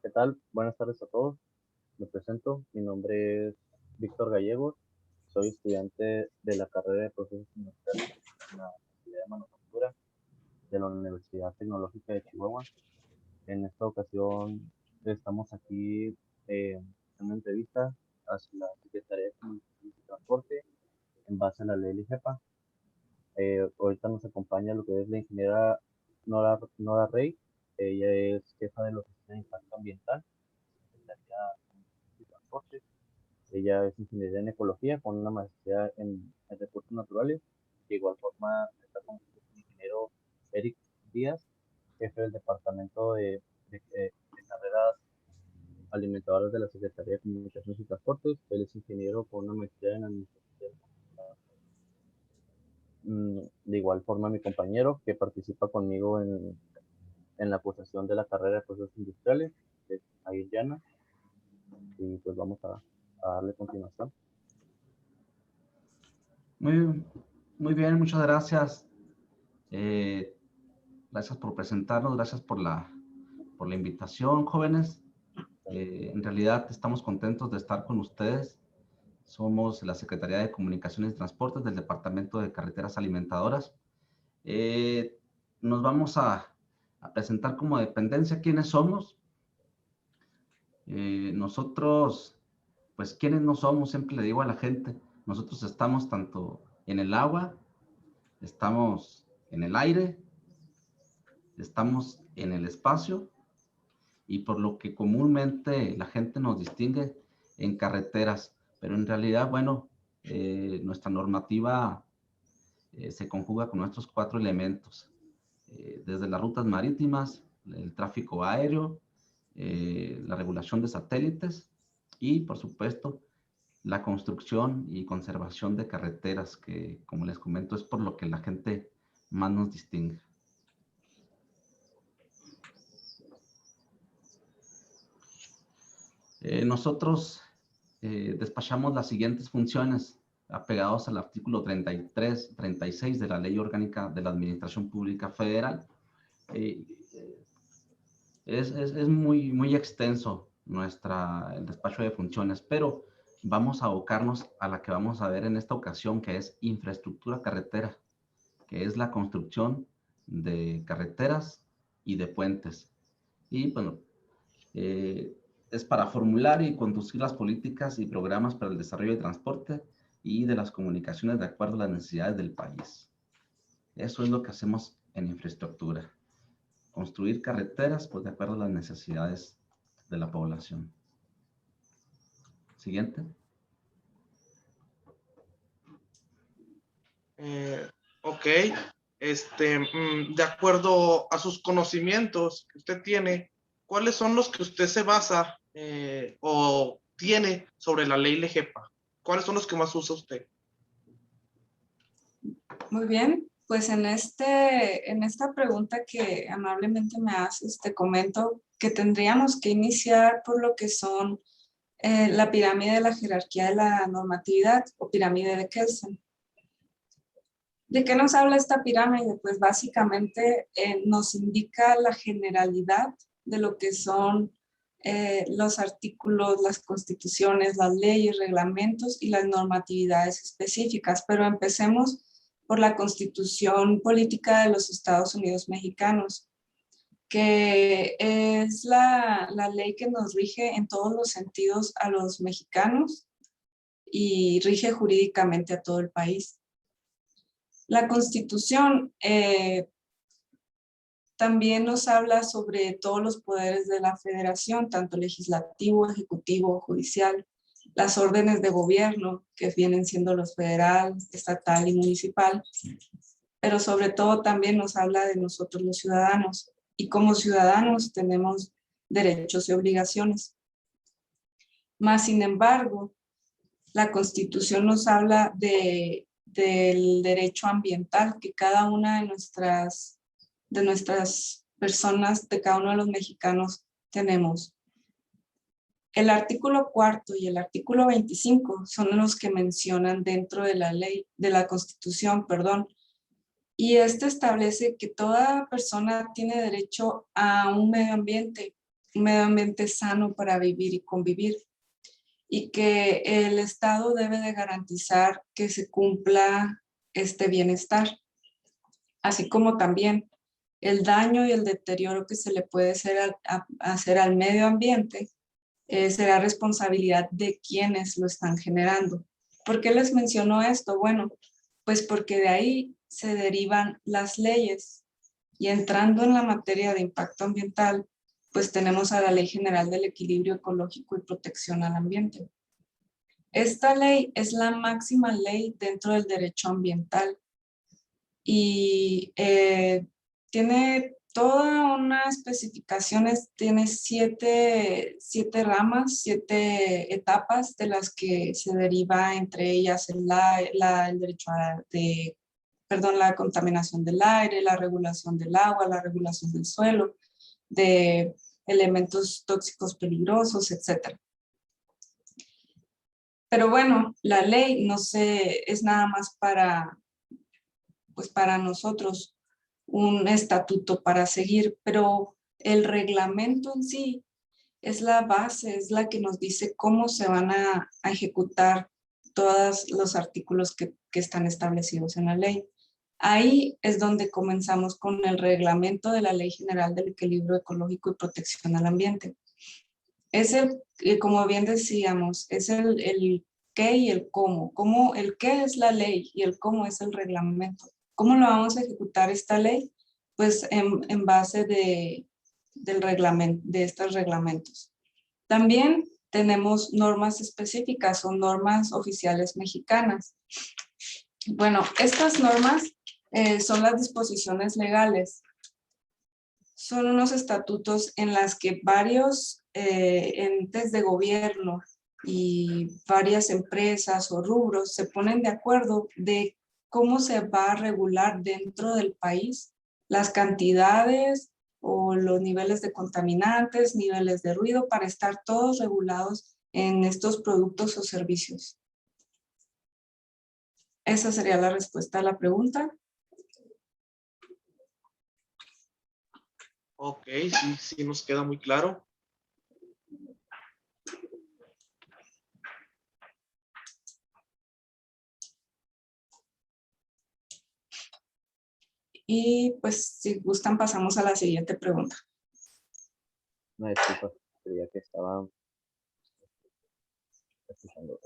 ¿Qué tal? Buenas tardes a todos. Me presento. Mi nombre es Víctor Gallegos. Soy estudiante de la carrera de procesos industriales en la Universidad de Manufactura de la Universidad Tecnológica de Chihuahua. En esta ocasión estamos aquí en una entrevista hacia la Secretaría de Comunicaciones y Transporte en base a la ley LIGEPA. Ahorita nos acompaña lo que es la ingeniera Nora Rey. Ella es jefa de la Oficina de Impacto Ambiental, Secretaría de Transporte. Ella es ingeniera en ecología con una maestría en recursos naturales. De igual forma está con el ingeniero Eric Díaz, jefe del departamento de carreras alimentadoras de la Secretaría de Comunicaciones y Transportes. Él es ingeniero con una maestría en administración. De igual forma mi compañero que participa conmigo en la cursación de la carrera de procesos industriales, es Ayer Llana, y pues vamos a darle continuación. Muy, muy bien, muchas gracias. Gracias por presentarnos, gracias por la invitación, jóvenes. En realidad estamos contentos de estar con ustedes. Somos la Secretaría de Comunicaciones y Transportes del Departamento de Carreteras Alimentadoras. Nos vamos a presentar como dependencia quiénes somos. Nosotros, pues, ¿quiénes no somos? Siempre le digo a la gente, nosotros estamos tanto en el agua, estamos en el aire, estamos en el espacio y por lo que comúnmente la gente nos distingue en carreteras, pero en realidad, bueno, nuestra normativa se conjuga con nuestros 4 elementos, desde las rutas marítimas, el tráfico aéreo, la regulación de satélites y, por supuesto, la construcción y conservación de carreteras, que, como les comento, es por lo que la gente más nos distingue. Nosotros despachamos las siguientes funciones apegados al artículo 33, 36 de la Ley Orgánica de la Administración Pública Federal. Es muy extenso el despacho de funciones, pero vamos a abocarnos a la que vamos a ver en esta ocasión, que es infraestructura carretera, que es la construcción de carreteras y de puentes. Y bueno, es para formular y conducir las políticas y programas para el desarrollo de transporte y de las comunicaciones de acuerdo a las necesidades del país. Eso es lo que hacemos en infraestructura. Construir carreteras, pues, de acuerdo a las necesidades de la población. Siguiente. Ok. De acuerdo a sus conocimientos que usted tiene, ¿cuáles son los que usted se basa o tiene sobre la ley LIGEPA? ¿Cuáles son los que más usa usted? Muy bien, pues en esta pregunta que amablemente me haces, te comento que tendríamos que iniciar por lo que son la pirámide de la jerarquía de la normatividad o pirámide de Kelsen. ¿De qué nos habla esta pirámide? Pues básicamente nos indica la generalidad de lo que son los artículos, las constituciones, las leyes, reglamentos y las normatividades específicas. Pero empecemos por la Constitución Política de los Estados Unidos Mexicanos, que es la ley que nos rige en todos los sentidos a los mexicanos y rige jurídicamente a todo el país. La Constitución también nos habla sobre todos los poderes de la federación, tanto legislativo, ejecutivo, judicial, las órdenes de gobierno, que vienen siendo los federal, estatal y municipal, pero sobre todo también nos habla de nosotros los ciudadanos, y como ciudadanos tenemos derechos y obligaciones. Más sin embargo, la Constitución nos habla del derecho ambiental que cada una de nuestras personas, de cada uno de los mexicanos tenemos. El artículo 4 y el artículo 25 son los que mencionan dentro de la ley, de la Constitución, perdón, y este establece que toda persona tiene derecho a un medio ambiente un medio ambiente sano para vivir y convivir, y que el Estado debe de garantizar que se cumpla este bienestar, así como también el daño y el deterioro que se le puede hacer al medio ambiente será responsabilidad de quienes lo están generando. ¿Por qué les menciono esto? Bueno, pues porque de ahí se derivan las leyes. Y entrando en la materia de impacto ambiental, pues tenemos a la Ley General del Equilibrio Ecológico y Protección al Ambiente. Esta ley es la máxima ley dentro del derecho ambiental y tiene toda una especificaciones, tiene siete ramas, 7 etapas de las que se deriva entre ellas el derecho la contaminación del aire, la regulación del agua, la regulación del suelo, de elementos tóxicos peligrosos, etc. Pero bueno, la ley no es nada más para nosotros un estatuto para seguir, pero el reglamento en sí es la base, es la que nos dice cómo se van a ejecutar todos los artículos que están establecidos en la ley. Ahí es donde comenzamos con el reglamento de la Ley General del Equilibrio Ecológico y Protección al Ambiente. Es como bien decíamos, es el qué y el cómo. El qué es la ley y el cómo es el reglamento. ¿Cómo lo vamos a ejecutar esta ley? Pues en base del reglamento, de estos reglamentos. También tenemos normas específicas o normas oficiales mexicanas. Bueno, estas normas son las disposiciones legales. Son unos estatutos en las que varios entes de gobierno y varias empresas o rubros se ponen de acuerdo de cómo se va a regular dentro del país las cantidades o los niveles de contaminantes, niveles de ruido, para estar todos regulados en estos productos o servicios. Esa sería la respuesta a la pregunta. Ok, sí nos queda muy claro. Y pues si gustan pasamos a la siguiente pregunta. No, disculpa, creía que estaba escuchando.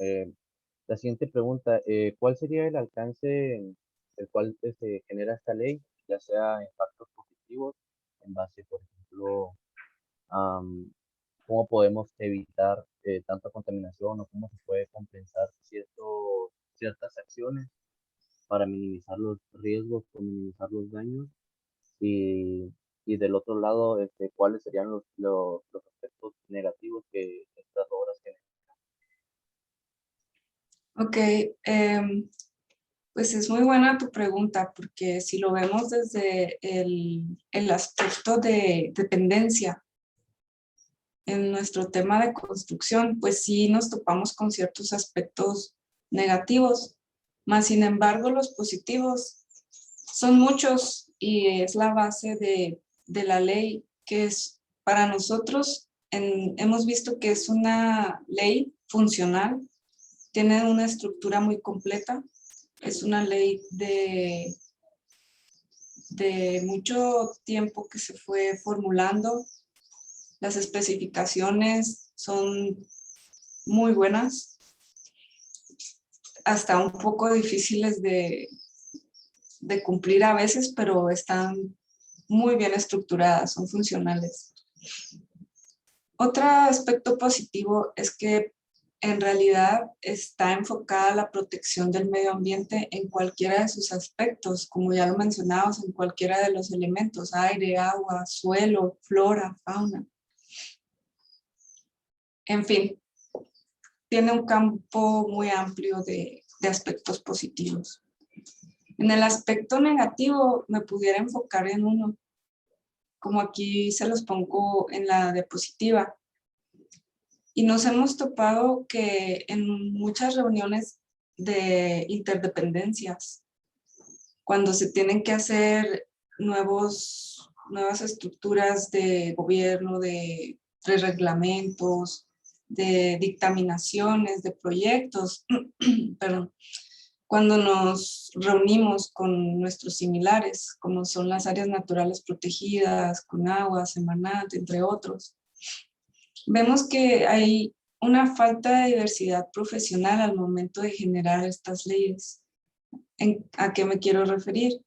La siguiente pregunta, ¿cuál sería el alcance del cual se genera esta ley, ya sea impactos positivos en base, por ejemplo, a cómo podemos evitar tanta contaminación o cómo se puede compensar ciertas acciones para minimizar los riesgos o minimizar los daños? Y del otro lado, ¿cuáles serían los aspectos negativos que estas obras generan? Ok, pues es muy buena tu pregunta, porque si lo vemos desde el aspecto de dependencia en nuestro tema de construcción, pues sí nos topamos con ciertos aspectos negativos, más sin embargo los positivos son muchos y es la base de la ley, que es para nosotros, hemos visto que es una ley funcional, tiene una estructura muy completa, es una ley de mucho tiempo que se fue formulando. Las especificaciones son muy buenas, hasta un poco difíciles de cumplir a veces, pero están muy bien estructuradas, son funcionales. Otro aspecto positivo es que en realidad está enfocada la protección del medio ambiente en cualquiera de sus aspectos, como ya lo mencionamos, en cualquiera de los elementos, aire, agua, suelo, flora, fauna. En fin, tiene un campo muy amplio de aspectos positivos. En el aspecto negativo me pudiera enfocar en uno, como aquí se los pongo en la diapositiva. Y nos hemos topado que en muchas reuniones de interdependencias, cuando se tienen que hacer nuevas estructuras de gobierno, de de reglamentos, de dictaminaciones, de proyectos, perdón, cuando nos reunimos con nuestros similares, como son las áreas naturales protegidas, Conagua, Semarnat, entre otros, vemos que hay una falta de diversidad profesional al momento de generar estas leyes. ¿A qué me quiero referir?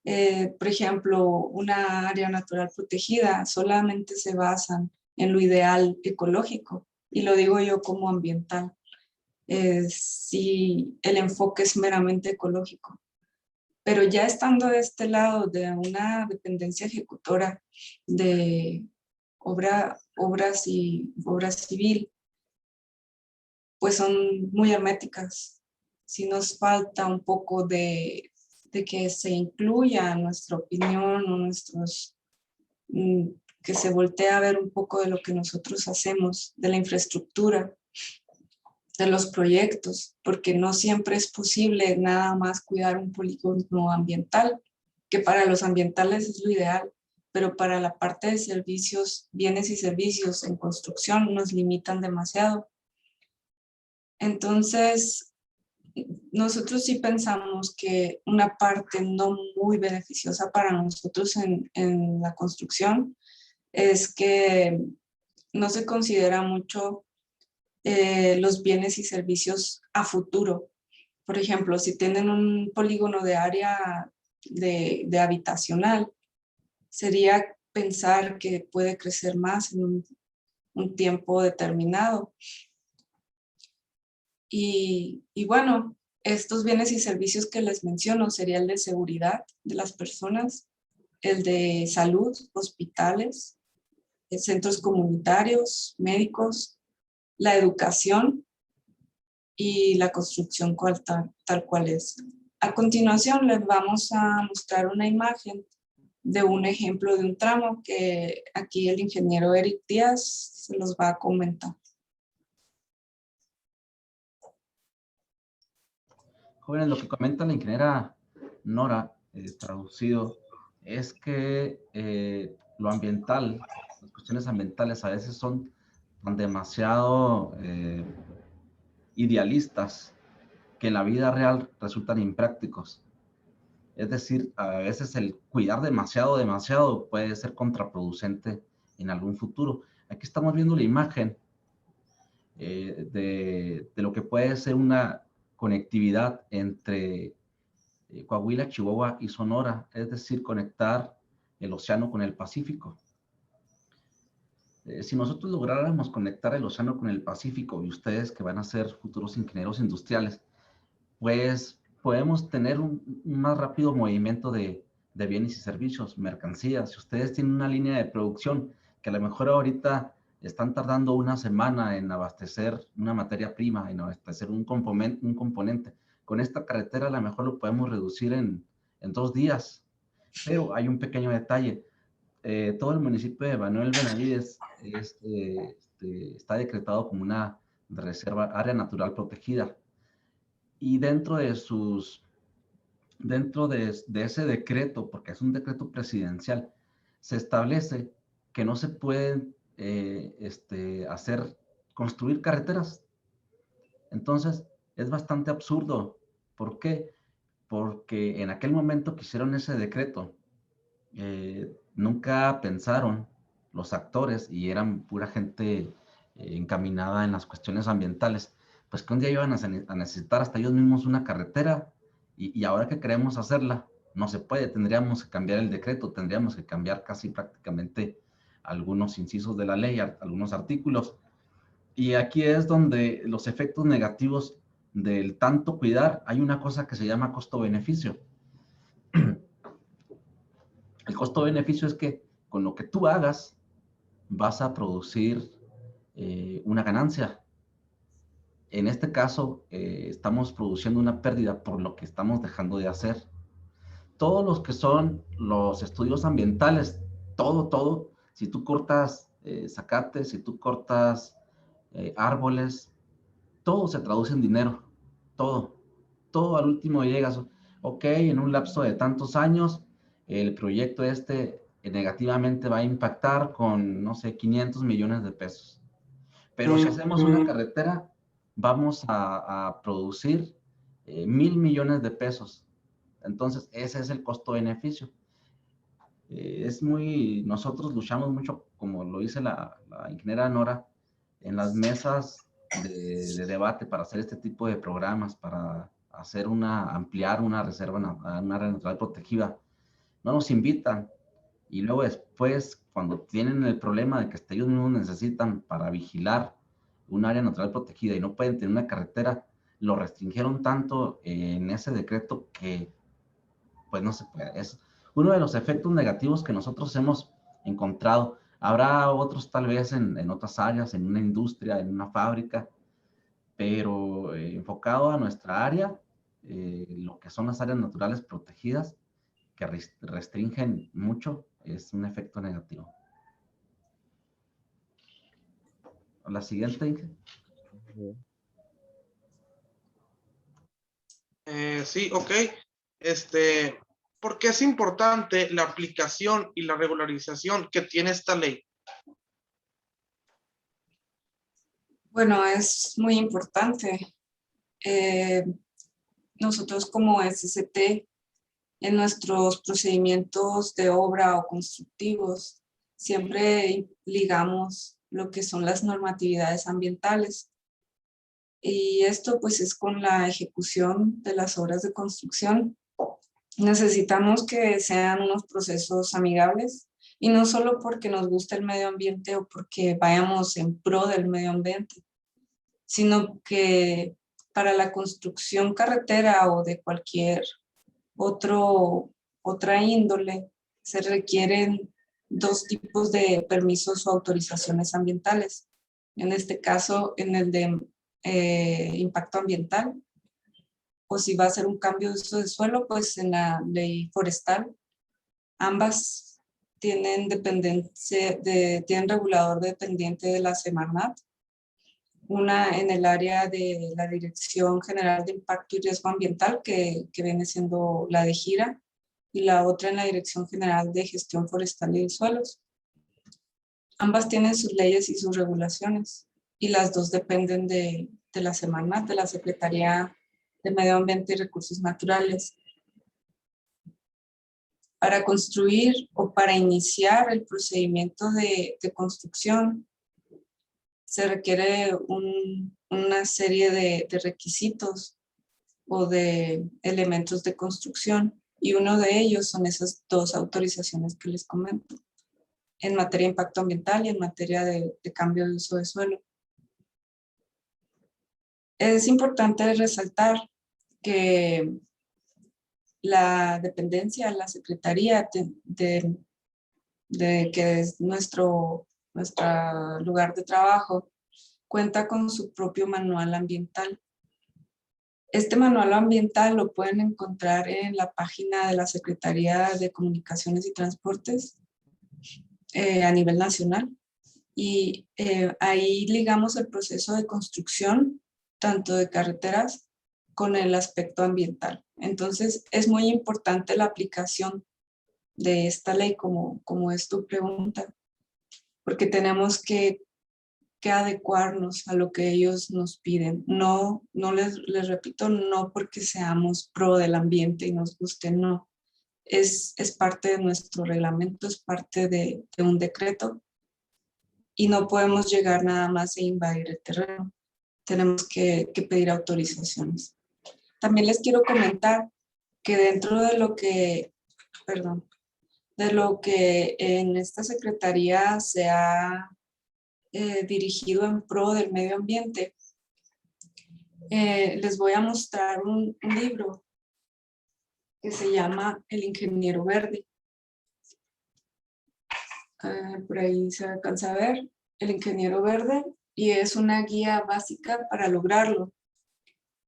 Por ejemplo, una área natural protegida solamente se basan en lo ideal ecológico, y lo digo yo como ambiental, si el enfoque es meramente ecológico. Pero ya estando de este lado de una dependencia ejecutora de obra civil, pues son muy herméticas. Si nos falta un poco de que se incluya nuestra opinión o que se voltee a ver un poco de lo que nosotros hacemos, de la infraestructura, de los proyectos, porque no siempre es posible nada más cuidar un polígono ambiental, que para los ambientales es lo ideal, pero para la parte de servicios, bienes y servicios en construcción nos limitan demasiado. Entonces, nosotros sí pensamos que una parte no muy beneficiosa para nosotros en la construcción es que no se considera mucho los bienes y servicios a futuro. Por ejemplo, si tienen un polígono de área de habitacional, sería pensar que puede crecer más en un tiempo determinado. Y bueno, estos bienes y servicios que les menciono sería el de seguridad de las personas, el de salud, hospitales, centros comunitarios, médicos, la educación y la construcción tal cual es. A continuación les vamos a mostrar una imagen de un ejemplo de un tramo que aquí el ingeniero Eric Díaz se los va a comentar. Jóvenes, lo que comenta la ingeniera Nora, traducido, es que lo ambiental, las cuestiones ambientales a veces son demasiado idealistas que en la vida real resultan imprácticos. Es decir, a veces el cuidar demasiado puede ser contraproducente en algún futuro. Aquí estamos viendo la imagen de lo que puede ser una conectividad entre Coahuila, Chihuahua y Sonora, es decir, conectar el océano con el Pacífico. Si nosotros lográramos conectar el océano con el Pacífico, y ustedes que van a ser futuros ingenieros industriales, pues podemos tener un más rápido movimiento de bienes y servicios, mercancías. Si ustedes tienen una línea de producción que a lo mejor ahorita están tardando una semana en abastecer una materia prima, en abastecer un componente, con esta carretera a lo mejor lo podemos reducir en 2 días. Pero hay un pequeño detalle. Todo el municipio de Manuel Benavides está decretado como una reserva, área natural protegida. Y dentro de ese decreto, porque es un decreto presidencial, se establece que no se pueden construir carreteras. Entonces, es bastante absurdo. ¿Por qué? Porque en aquel momento que hicieron ese decreto, nunca pensaron los actores, y eran pura gente encaminada en las cuestiones ambientales, pues que un día iban a necesitar hasta ellos mismos una carretera, y ahora que queremos hacerla, no se puede. Tendríamos que cambiar el decreto, tendríamos que cambiar casi prácticamente algunos incisos de la ley, algunos artículos. Y aquí es donde los efectos negativos del tanto cuidar, hay una cosa que se llama costo-beneficio. El costo-beneficio es que con lo que tú hagas vas a producir una ganancia. En este caso, estamos produciendo una pérdida por lo que estamos dejando de hacer. Todos los que son los estudios ambientales, todo, si tú cortas zacate, si tú cortas árboles, todo se traduce en dinero, todo al último llegas, ok, en un lapso de tantos años, el proyecto negativamente va a impactar con, no sé, 500 millones de pesos. Pero si hacemos una carretera, vamos a producir 1,000 millones de pesos. Entonces, ese es el costo-beneficio. Nosotros luchamos mucho, como lo dice la ingeniera Nora, en las mesas de debate para hacer este tipo de programas, para ampliar una reserva, una área natural protegida. No nos invitan. Y luego después, cuando tienen el problema de que hasta ellos mismos necesitan para vigilar un área natural protegida y no pueden tener una carretera, lo restringieron tanto en ese decreto que pues no se puede. Es uno de los efectos negativos que nosotros hemos encontrado. Habrá otros tal vez en otras áreas, en una industria, en una fábrica, pero enfocado a nuestra área, lo que son las áreas naturales protegidas, que restringen mucho, es un efecto negativo. La siguiente, Inge. Sí, ok. ¿Por qué es importante la aplicación y la regularización que tiene esta ley? Bueno, es muy importante. Nosotros como SCT, en nuestros procedimientos de obra o constructivos, siempre ligamos lo que son las normatividades ambientales. Y esto pues es con la ejecución de las obras de construcción. Necesitamos que sean unos procesos amigables y no solo porque nos gusta el medio ambiente o porque vayamos en pro del medio ambiente, sino que para la construcción carretera o de cualquier otra índole se requieren dos tipos de permisos o autorizaciones ambientales. En este caso, en el de impacto ambiental, o si va a ser un cambio de uso de suelo, pues en la ley forestal. Ambas tienen tienen regulador dependiente de la Semarnat, una en el área de la Dirección General de Impacto y Riesgo Ambiental, que viene siendo la de Gira, y la otra en la Dirección General de Gestión Forestal y de Suelos. Ambas tienen sus leyes y sus regulaciones, y las dos dependen de la Semarnat, de la Secretaría de Medio Ambiente y Recursos Naturales. Para construir o para iniciar el procedimiento de construcción, se requiere una serie de requisitos o de elementos de construcción, y uno de ellos son esas dos autorizaciones que les comento, en materia de impacto ambiental y en materia de cambio de uso de suelo. Es importante resaltar que la dependencia, la secretaría de que es nuestro lugar de trabajo, cuenta con su propio manual ambiental. Este manual ambiental lo pueden encontrar en la página de la Secretaría de Comunicaciones y Transportes a nivel nacional. Y ahí ligamos el proceso de construcción, tanto de carreteras, con el aspecto ambiental. Entonces, es muy importante la aplicación de esta ley, como es tu pregunta, porque tenemos que adecuarnos a lo que ellos nos piden. No les repito, no porque seamos pro del ambiente y nos guste, no. Es parte de nuestro reglamento, es parte de un decreto, y no podemos llegar nada más e invadir el terreno. Tenemos que pedir autorizaciones. También les quiero comentar que dentro de lo que en esta secretaría se ha dirigido en pro del medio ambiente, les voy a mostrar un libro que se llama El Ingeniero Verde. Por ahí se alcanza a ver El Ingeniero Verde, y es una guía básica para lograrlo.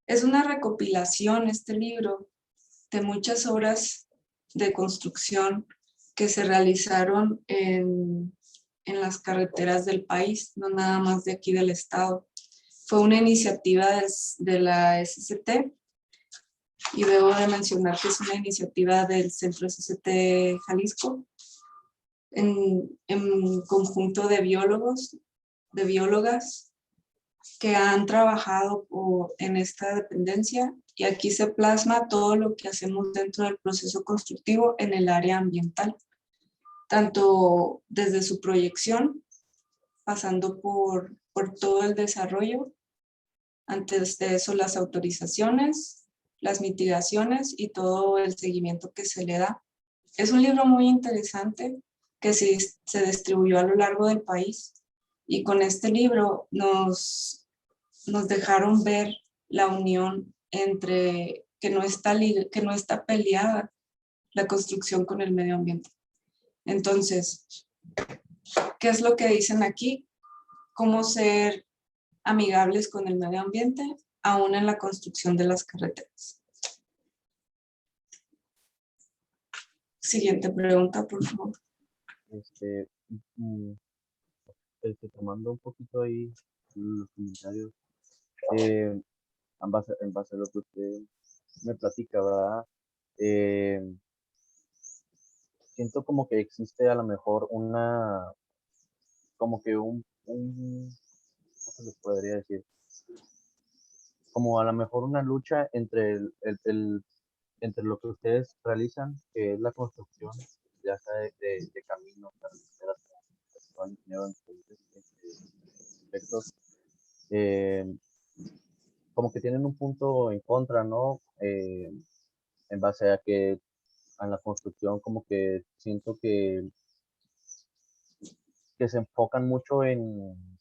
Es una recopilación, este libro, de muchas obras de construcción que se realizaron en las carreteras del país, no nada más de aquí del estado. Fue una iniciativa de la SCT, y debo de mencionar que es una iniciativa del Centro SCT Jalisco, en conjunto de biólogos, de biólogas que han trabajado en esta dependencia, y aquí se plasma todo lo que hacemos dentro del proceso constructivo en el área ambiental, tanto desde su proyección, pasando por todo el desarrollo, antes de eso las autorizaciones, las mitigaciones y todo el seguimiento que se le da. Es un libro muy interesante que se distribuyó a lo largo del país, y con este libro nos dejaron ver la unión entre que no está peleada la construcción con el medio ambiente. Entonces, ¿qué es lo que dicen aquí? Cómo ser amigables con el medio ambiente, aún en la construcción de las carreteras. Siguiente pregunta, por favor. Este, mm, tomando un poquito ahí los comentarios, eh, en base a lo que usted me platica, ¿verdad? Eh, Siento como que existe a lo mejor como que ¿cómo se les podría decir? Como a lo mejor una lucha entre entre lo que ustedes realizan, que es la construcción, ya sea de caminos, carreteras, ingeniero en diferentes aspectos, eh, como que tienen un punto en contra, ¿no? En base a que a la construcción como que siento que se enfocan mucho en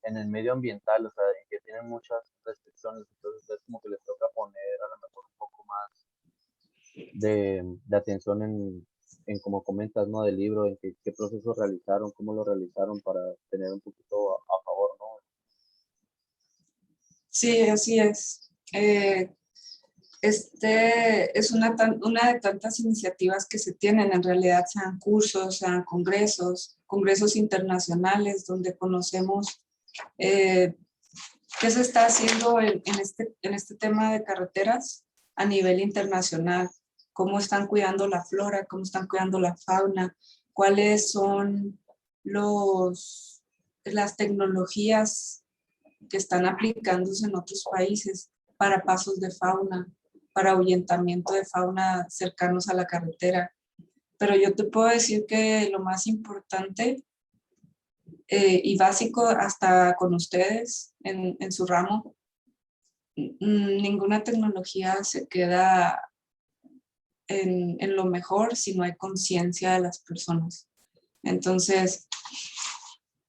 el medio ambiental, o sea, en que tienen muchas restricciones, entonces es como que les toca poner a lo mejor un poco más de atención en como comentas, ¿no? Del libro, en qué procesos realizaron, cómo lo realizaron para tener un poquito a favor, ¿no? Sí, así es. Es una de tantas iniciativas que se tienen, en realidad, sean cursos, sean congresos internacionales, donde conocemos qué se está haciendo en este tema de carreteras a nivel internacional, cómo están cuidando la flora, cómo están cuidando la fauna, cuáles son las tecnologías que están aplicándose en otros países para pasos de fauna, para ahuyentamiento de fauna cercanos a la carretera. Pero yo te puedo decir que lo más importante y básico hasta con ustedes en su ramo, ninguna tecnología se queda en lo mejor si no hay conciencia de las personas. Entonces,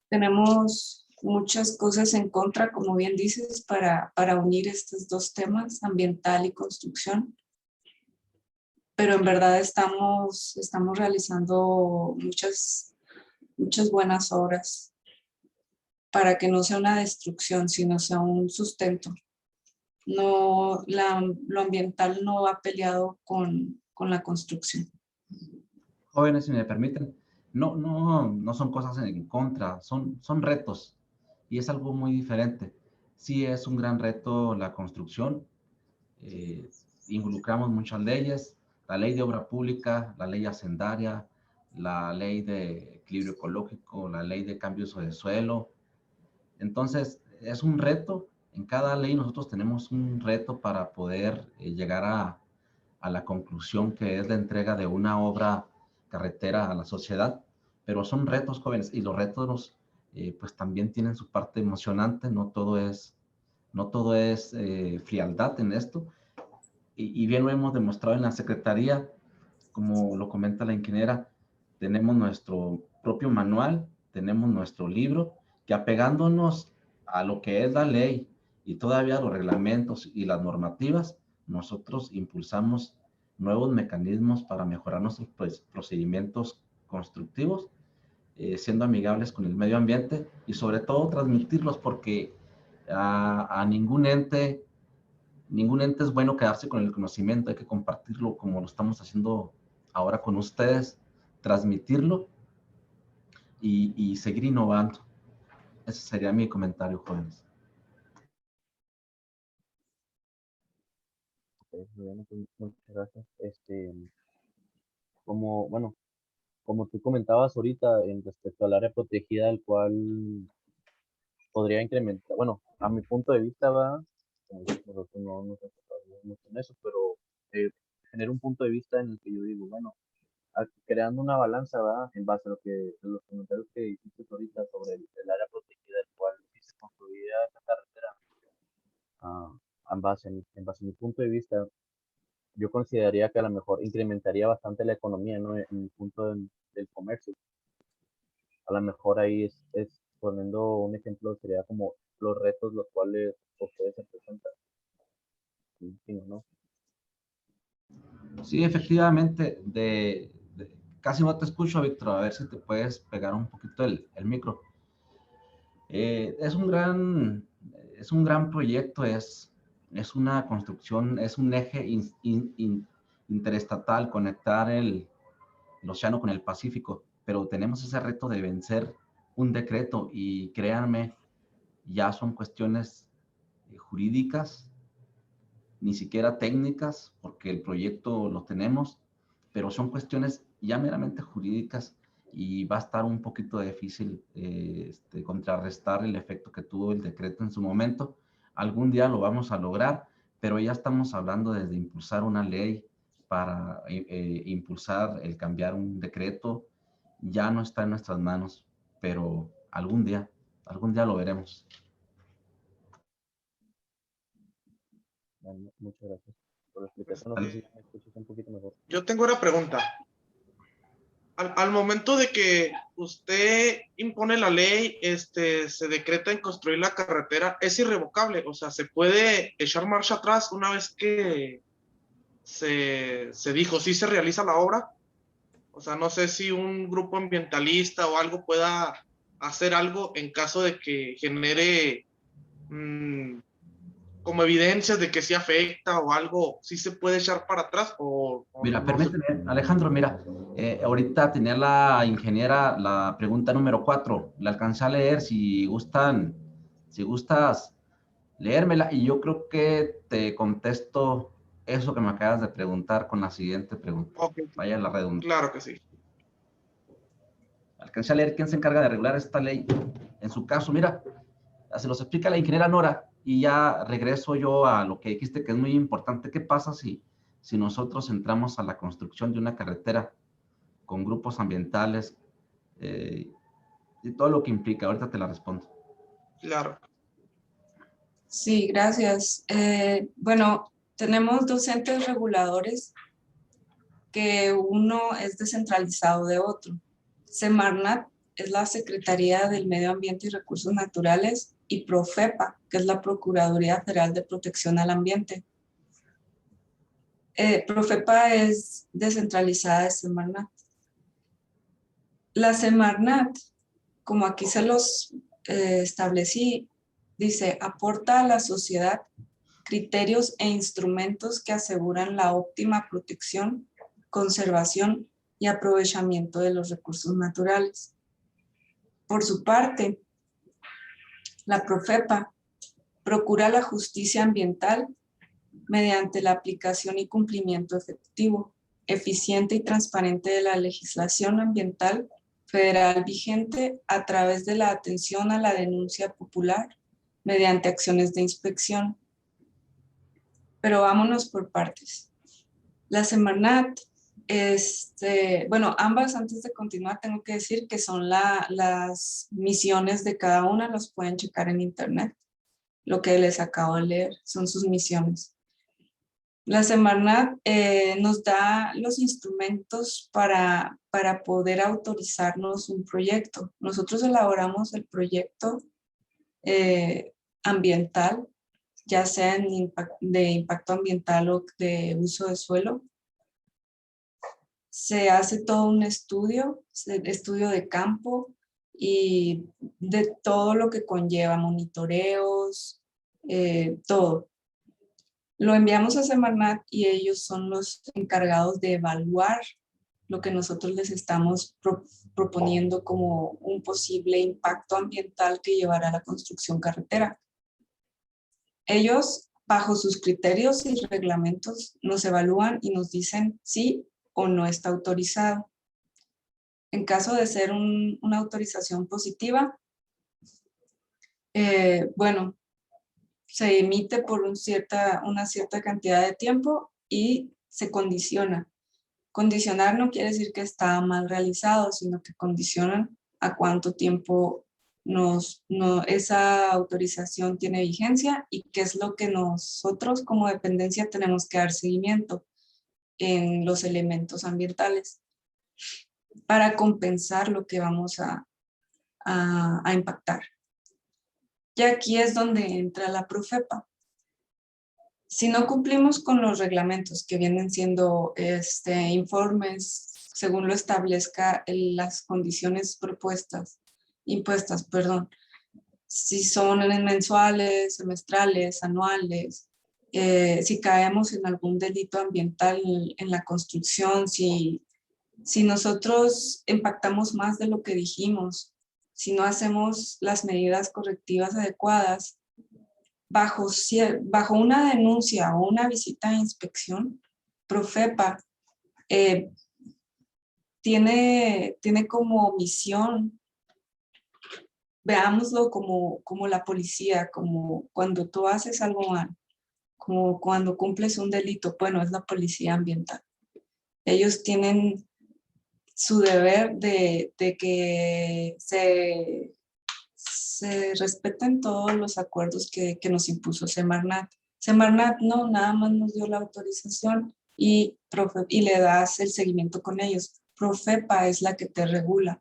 tenemos muchas cosas en contra, como bien dices, para unir estos dos temas, ambiental y construcción, pero en verdad estamos realizando muchas buenas obras para que no sea una destrucción, sino sea un sustento. No, lo ambiental no va peleado con la construcción. Jóvenes, si me permiten, no son cosas en contra, son retos, y es algo muy diferente. Sí es un gran reto la construcción, eh, involucramos muchas leyes, la ley de obra pública, la ley hacendaria, la ley de equilibrio ecológico, la ley de cambio de suelo. Entonces, es un reto. En cada ley nosotros tenemos un reto para poder llegar a la conclusión, que es la entrega de una obra carretera a la sociedad. Pero son retos, jóvenes, y los retos pues también tienen su parte emocionante. No todo es frialdad en esto. Y bien lo hemos demostrado en la Secretaría, como lo comenta la ingeniera, tenemos nuestro propio manual, tenemos nuestro libro, que apegándonos a lo que es la ley y todavía los reglamentos y las normativas, nosotros impulsamos nuevos mecanismos para mejorar nuestros procedimientos constructivos, siendo amigables con el medio ambiente y sobre todo transmitirlos, porque a ningún ente es bueno quedarse con el conocimiento, hay que compartirlo como lo estamos haciendo ahora con ustedes, transmitirlo y seguir innovando. Ese sería mi comentario, jóvenes. Ok, muy bien, pues, muchas gracias. Como, bueno, como tú comentabas ahorita, en respecto al área protegida, el cual podría incrementar, bueno, a mi punto de vista va, como dices, nosotros no nos enfocamos mucho en eso, pero eh, genera un punto de vista en el que yo digo, bueno, creando una balanza, ¿verdad? En base a lo que, a los comentarios que hiciste ahorita sobre el área protegida, el cual sí se construiría esta carretera, ah, en base a mi punto de vista, yo consideraría que a lo mejor incrementaría bastante la economía, ¿no? En el punto del comercio. A lo mejor ahí poniendo un ejemplo, sería como los retos los cuales ustedes se presentan. Sí, ¿no? Sí, efectivamente, casi no te escucho, Víctor, a ver si te puedes pegar un poquito el micro. Es un gran proyecto, es una construcción, es un eje interestatal, conectar el océano con el Pacífico, pero tenemos ese reto de vencer un decreto y créanme, ya son cuestiones jurídicas, ni siquiera técnicas, porque el proyecto lo tenemos, pero son cuestiones ya meramente jurídicas y va a estar un poquito difícil contrarrestar el efecto que tuvo el decreto en su momento. Algún día lo vamos a lograr, pero ya estamos hablando desde impulsar una ley para impulsar el cambiar un decreto. Ya no está en nuestras manos, pero algún día lo veremos. Bueno, muchas gracias por la explicación. No sé si me escuchas un poquito mejor. Yo tengo una pregunta. Al momento de que usted impone la ley, se decreta en construir la carretera, es irrevocable, o sea, se puede echar marcha atrás una vez que se dijo, sí se realiza la obra. O sea, no sé si un grupo ambientalista o algo pueda hacer algo en caso de que genere como evidencias de que sí afecta o algo, sí se puede echar para atrás o Mira, no se... permíteme, Alejandro, mira, ahorita tenía la ingeniera la pregunta número 4, la alcancé a leer, si gustas leérmela y yo creo que te contesto eso que me acabas de preguntar con la siguiente pregunta. Ok, Vaya la redundancia. claro que sí. Alcancé a leer quién se encarga de regular esta ley. En su caso, mira, se los explica la ingeniera Nora y ya regreso yo a lo que dijiste que es muy importante. ¿Qué pasa si nosotros entramos a la construcción de una carretera con grupos ambientales y todo lo que implica? Ahorita te la respondo. Claro. Sí, gracias. Bueno, tenemos dos entes reguladores que uno es descentralizado de otro. Semarnat es la Secretaría del Medio Ambiente y Recursos Naturales y Profepa, que es la Procuraduría Federal de Protección al Ambiente. Profepa es descentralizada de Semarnat. La Semarnat, como aquí se los establecí, dice, aporta a la sociedad criterios e instrumentos que aseguran la óptima protección, conservación y aprovechamiento de los recursos naturales. Por su parte, la Profepa procura la justicia ambiental mediante la aplicación y cumplimiento efectivo, eficiente y transparente de la legislación ambiental federal vigente a través de la atención a la denuncia popular mediante acciones de inspección. Pero vámonos por partes. La Semarnat, bueno, ambas antes de continuar tengo que decir que son las misiones de cada una, los pueden checar en internet. Lo que les acabo de leer son sus misiones. La Semarnat nos da los instrumentos para poder autorizarnos un proyecto. Nosotros elaboramos el proyecto ambiental, ya sea de impacto ambiental o de uso de suelo. Se hace todo un estudio de campo y de todo lo que conlleva, monitoreos, todo. Lo enviamos a Semarnat y ellos son los encargados de evaluar lo que nosotros les estamos proponiendo como un posible impacto ambiental que llevará a la construcción carretera. Ellos, bajo sus criterios y reglamentos, nos evalúan y nos dicen sí o no está autorizado. En caso de ser una autorización positiva, bueno, se emite por una cierta cantidad de tiempo y se condiciona. Condicionar no quiere decir que está mal realizado, sino que condicionan a cuánto tiempo esa autorización tiene vigencia y qué es lo que nosotros como dependencia tenemos que dar seguimiento en los elementos ambientales para compensar lo que vamos a impactar. Y aquí es donde entra la Profepa. Si no cumplimos con los reglamentos que vienen siendo informes, según lo establezca las condiciones impuestas, si son mensuales, semestrales, anuales, si caemos en algún delito ambiental en la construcción, si nosotros impactamos más de lo que dijimos, si no hacemos las medidas correctivas adecuadas, bajo una denuncia o una visita de inspección, Profepa tiene como misión, veámoslo como la policía, como cuando tú haces algo mal, como cuando cumples un delito, bueno, es la policía ambiental. Ellos tienen su deber de que se respeten todos los acuerdos que nos impuso Semarnat. Semarnat no, nada más nos dio la autorización y le das el seguimiento con ellos. Profepa es la que te regula.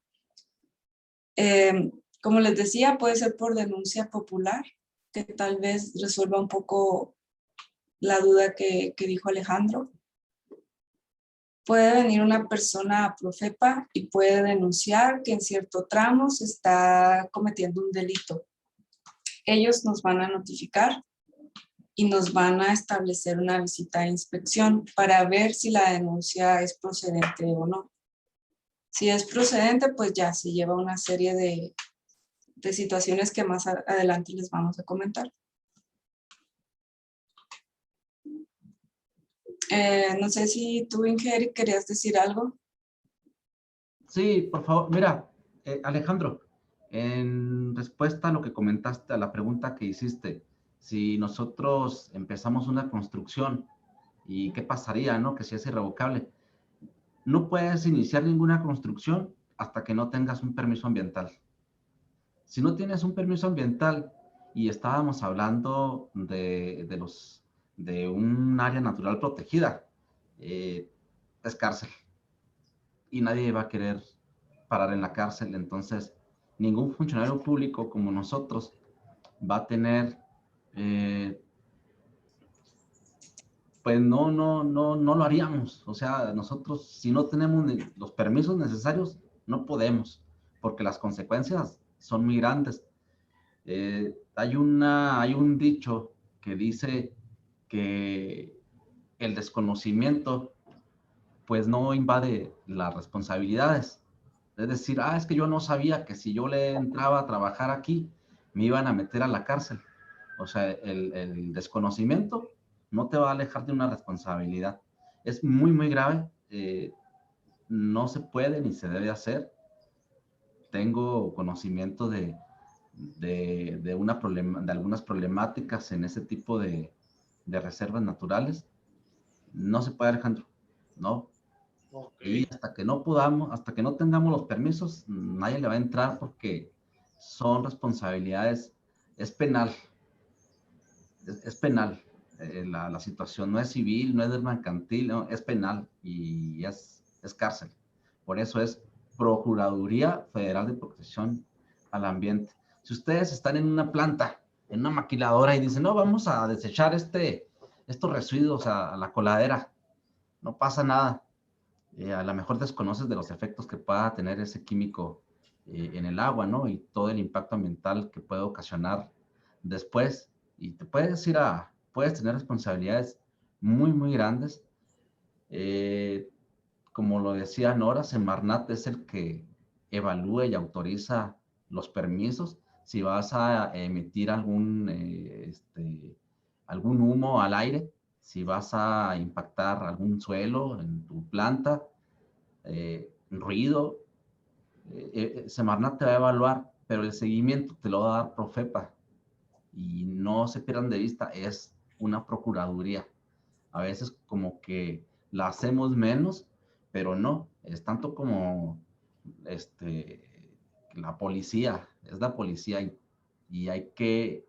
Como les decía, puede ser por denuncia popular, que tal vez resuelva un poco la duda que dijo Alejandro. Puede venir una persona a Profepa y puede denunciar que en cierto tramo se está cometiendo un delito. Ellos nos van a notificar y nos van a establecer una visita de inspección para ver si la denuncia es procedente o no. Si es procedente, pues ya se lleva una serie de situaciones que más adelante les vamos a comentar. No sé si tú, Ingeri, querías decir algo. Sí, por favor. Mira, Alejandro, en respuesta a lo que comentaste, a la pregunta que hiciste, si nosotros empezamos una construcción y qué pasaría, ¿no? Que si es irrevocable. No puedes iniciar ninguna construcción hasta que no tengas un permiso ambiental. Si no tienes un permiso ambiental y estábamos hablando de un área natural protegida, es cárcel. Y nadie va a querer parar en la cárcel. Entonces, ningún funcionario público como nosotros va a tener, pues no lo haríamos. O sea, nosotros si no tenemos los permisos necesarios, no podemos, porque las consecuencias son muy grandes. Hay un dicho que dice que el desconocimiento pues no invade las responsabilidades. Es decir, es que yo no sabía que si yo le entraba a trabajar aquí, me iban a meter a la cárcel. O sea, el desconocimiento no te va a alejar de una responsabilidad. Es muy, muy grave. No se puede ni se debe hacer. Tengo conocimiento de algunas problemáticas en ese tipo de reservas naturales. No se puede, Alejandro, ¿no? Okay. Y hasta que no tengamos los permisos, nadie le va a entrar porque son responsabilidades, es penal, es penal. La situación no es civil, no es mercantil, no, es penal y es cárcel. Por eso es Procuraduría Federal de Protección al Ambiente. Si ustedes están en una planta, en una maquiladora y dicen, no, vamos a desechar estos residuos a la coladera, no pasa nada. A lo mejor desconoces de los efectos que pueda tener ese químico en el agua, ¿no? Y todo el impacto ambiental que puede ocasionar después. Y te puedes tener responsabilidades muy, muy grandes. Como lo decía Nora, Semarnat es el que evalúa y autoriza los permisos. Si vas a emitir algún humo al aire, si vas a impactar algún suelo en tu planta, ruido, Semarnat te va a evaluar, pero el seguimiento te lo va a dar Profepa. Y no se pierdan de vista, es una procuraduría. A veces como que la hacemos menos, pero no, es tanto como la policía, es la policía y hay que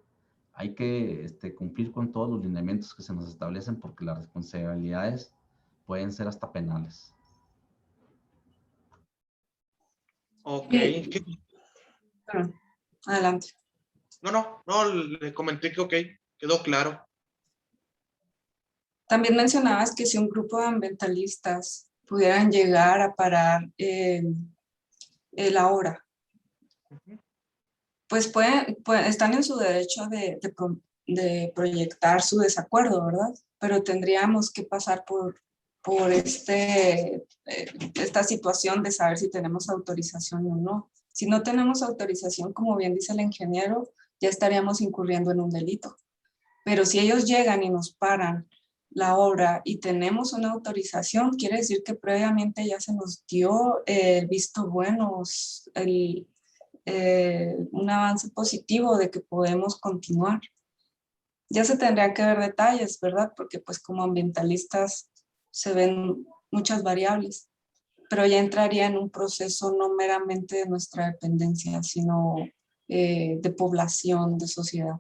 cumplir con todos los lineamientos que se nos establecen porque las responsabilidades pueden ser hasta penales. Ok. Bueno, adelante. No, le comenté que ok, quedó claro. También mencionabas que si un grupo de ambientalistas pudieran llegar a parar la obra, pues están en su derecho de proyectar su desacuerdo, ¿verdad? Pero tendríamos que pasar por esta situación de saber si tenemos autorización o no. Si no tenemos autorización, como bien dice el ingeniero, ya estaríamos incurriendo en un delito. Pero si ellos llegan y nos paran la obra y tenemos una autorización, quiere decir que previamente ya se nos dio el visto bueno, un avance positivo de que podemos continuar. Ya se tendrían que ver detalles, ¿verdad? Porque pues como ambientalistas se ven muchas variables, pero ya entraría en un proceso no meramente de nuestra dependencia, sino de población, de sociedad.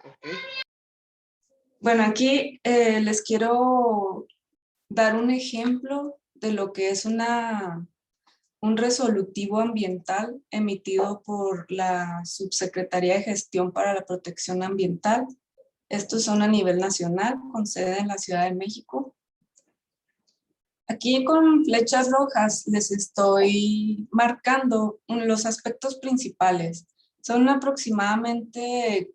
Okay. Bueno, aquí les quiero dar un ejemplo de lo que es un resolutivo ambiental emitido por la Subsecretaría de Gestión para la Protección Ambiental. Estos son a nivel nacional, con sede en la Ciudad de México. Aquí con flechas rojas les estoy marcando los aspectos principales. Son aproximadamente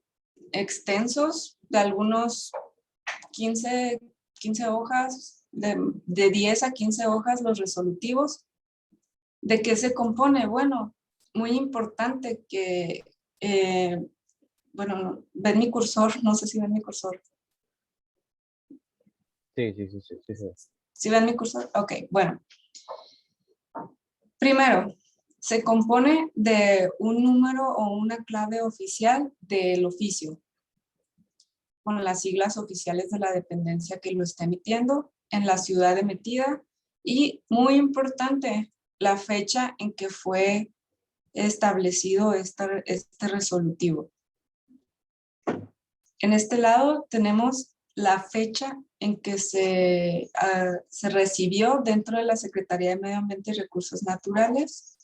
extensos, de algunos 15 hojas, de 10 a 15 hojas los resolutivos. ¿De qué se compone? Bueno, muy importante que, bueno, ven mi cursor, no sé si ven mi cursor. Sí. ¿Sí ven mi cursor? Ok, bueno. Primero, se compone de un número o una clave oficial del oficio, con las siglas oficiales de la dependencia que lo está emitiendo, en la ciudad emitida y, muy importante, la fecha en que fue establecido este resolutivo. En este lado tenemos la fecha en que se recibió dentro de la Secretaría de Medio Ambiente y Recursos Naturales.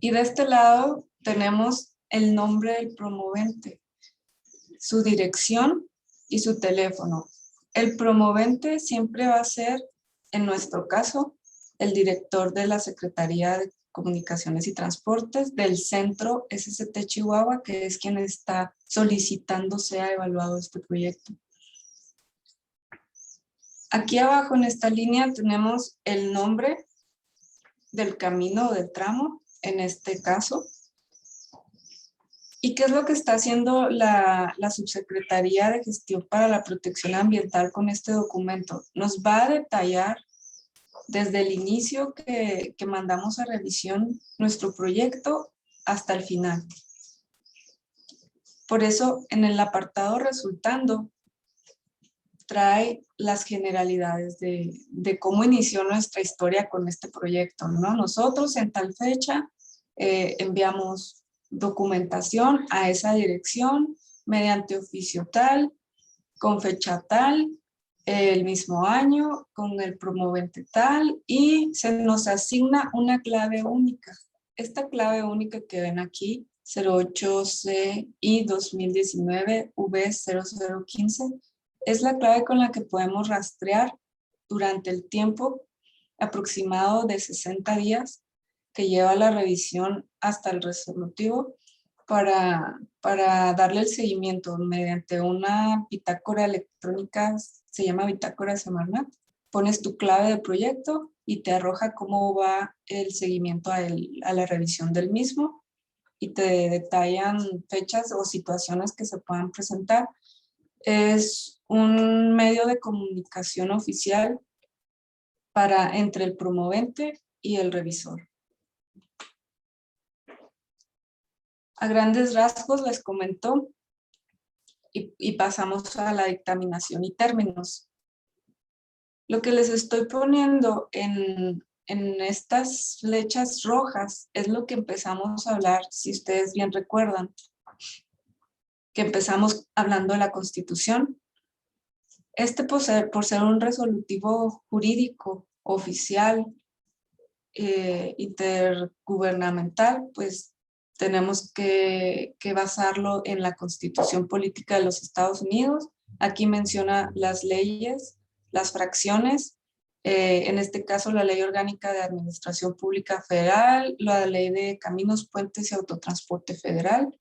Y de este lado tenemos el nombre del promovente, su dirección y su teléfono. El promovente siempre va a ser, en nuestro caso, el director de la Secretaría de Comunicaciones y Transportes del Centro SST Chihuahua, que es quien está solicitando sea evaluado este proyecto. Aquí abajo en esta línea tenemos el nombre del camino o del tramo, en este caso. ¿Y qué es lo que está haciendo la Subsecretaría de Gestión para la Protección Ambiental con este documento? Nos va a detallar desde el inicio que mandamos a revisión nuestro proyecto hasta el final. Por eso, en el apartado resultando, trae las generalidades de cómo inició nuestra historia con este proyecto, ¿no? Nosotros en tal fecha enviamos documentación a esa dirección mediante oficio tal, con fecha tal, el mismo año, con el promovente tal, y se nos asigna una clave única. Esta clave única que ven aquí, 08CI 2019 V0015, es la clave con la que podemos rastrear durante el tiempo aproximado de 60 días que lleva la revisión hasta el resolutivo para darle el seguimiento mediante una bitácora electrónica, se llama bitácora Semarnat. Pones tu clave de proyecto y te arroja cómo va el seguimiento a la revisión del mismo y te detallan fechas o situaciones que se puedan presentar. Es un medio de comunicación oficial entre el promovente y el revisor. A grandes rasgos les comento y pasamos a la dictaminación y términos. Lo que les estoy poniendo en estas flechas rojas es lo que empezamos a hablar, si ustedes bien recuerdan, que empezamos hablando de la Constitución. Por ser un resolutivo jurídico, oficial, intergubernamental, pues tenemos que basarlo en la Constitución Política de los Estados Unidos. Aquí menciona las leyes, las fracciones, en este caso la Ley Orgánica de Administración Pública Federal, la Ley de Caminos, Puentes y Autotransporte Federal,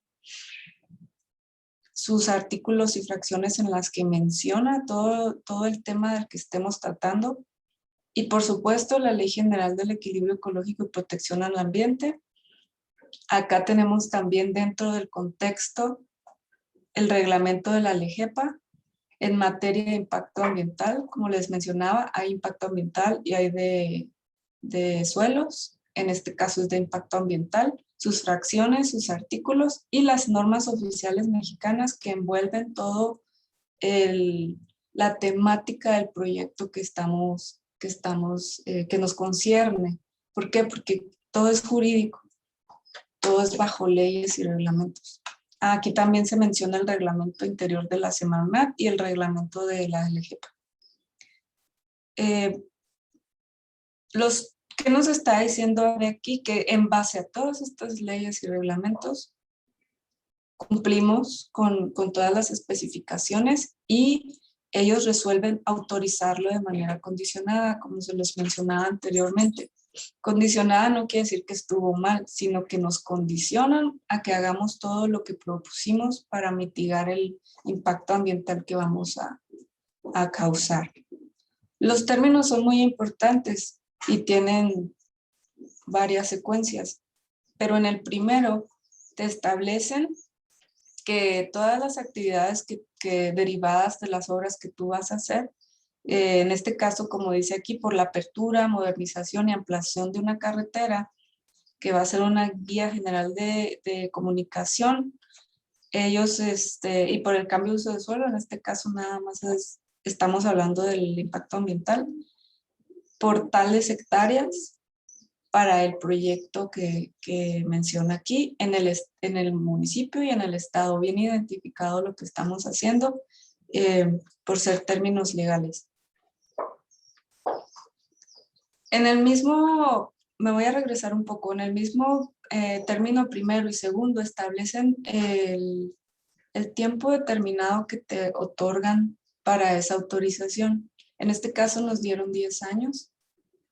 sus artículos y fracciones en las que menciona todo el tema del que estemos tratando, y por supuesto la Ley General del Equilibrio Ecológico y Protección al Ambiente. Acá tenemos también dentro del contexto el reglamento de la LEGEPA en materia de impacto ambiental. Como les mencionaba, hay impacto ambiental y hay de suelos. En este caso es de impacto ambiental, sus fracciones, sus artículos y las normas oficiales mexicanas que envuelven todo la temática del proyecto que nos concierne. ¿Por qué? Porque todo es jurídico. Todo es bajo leyes y reglamentos. Aquí también se menciona el reglamento interior de la Semarnat y el reglamento de la LGEPA. ¿Qué nos está diciendo aquí? Que en base a todas estas leyes y reglamentos cumplimos con todas las especificaciones y ellos resuelven autorizarlo de manera condicionada, como se les mencionaba anteriormente. Condicionada no quiere decir que estuvo mal, sino que nos condicionan a que hagamos todo lo que propusimos para mitigar el impacto ambiental que vamos a causar. Los términos son muy importantes y tienen varias secuencias, pero en el primero te establecen que todas las actividades que derivadas de las obras que tú vas a hacer, en este caso, como dice aquí, por la apertura, modernización y ampliación de una carretera, que va a ser una guía general de comunicación, ellos, y por el cambio de uso de suelo, en este caso nada más estamos hablando del impacto ambiental, por tales hectáreas para el proyecto que menciona aquí, en el municipio y en el estado, bien identificado lo que estamos haciendo, por ser términos legales. En el mismo, me voy a regresar un poco, en el mismo término primero y segundo establecen el tiempo determinado que te otorgan para esa autorización. En este caso nos dieron 10 años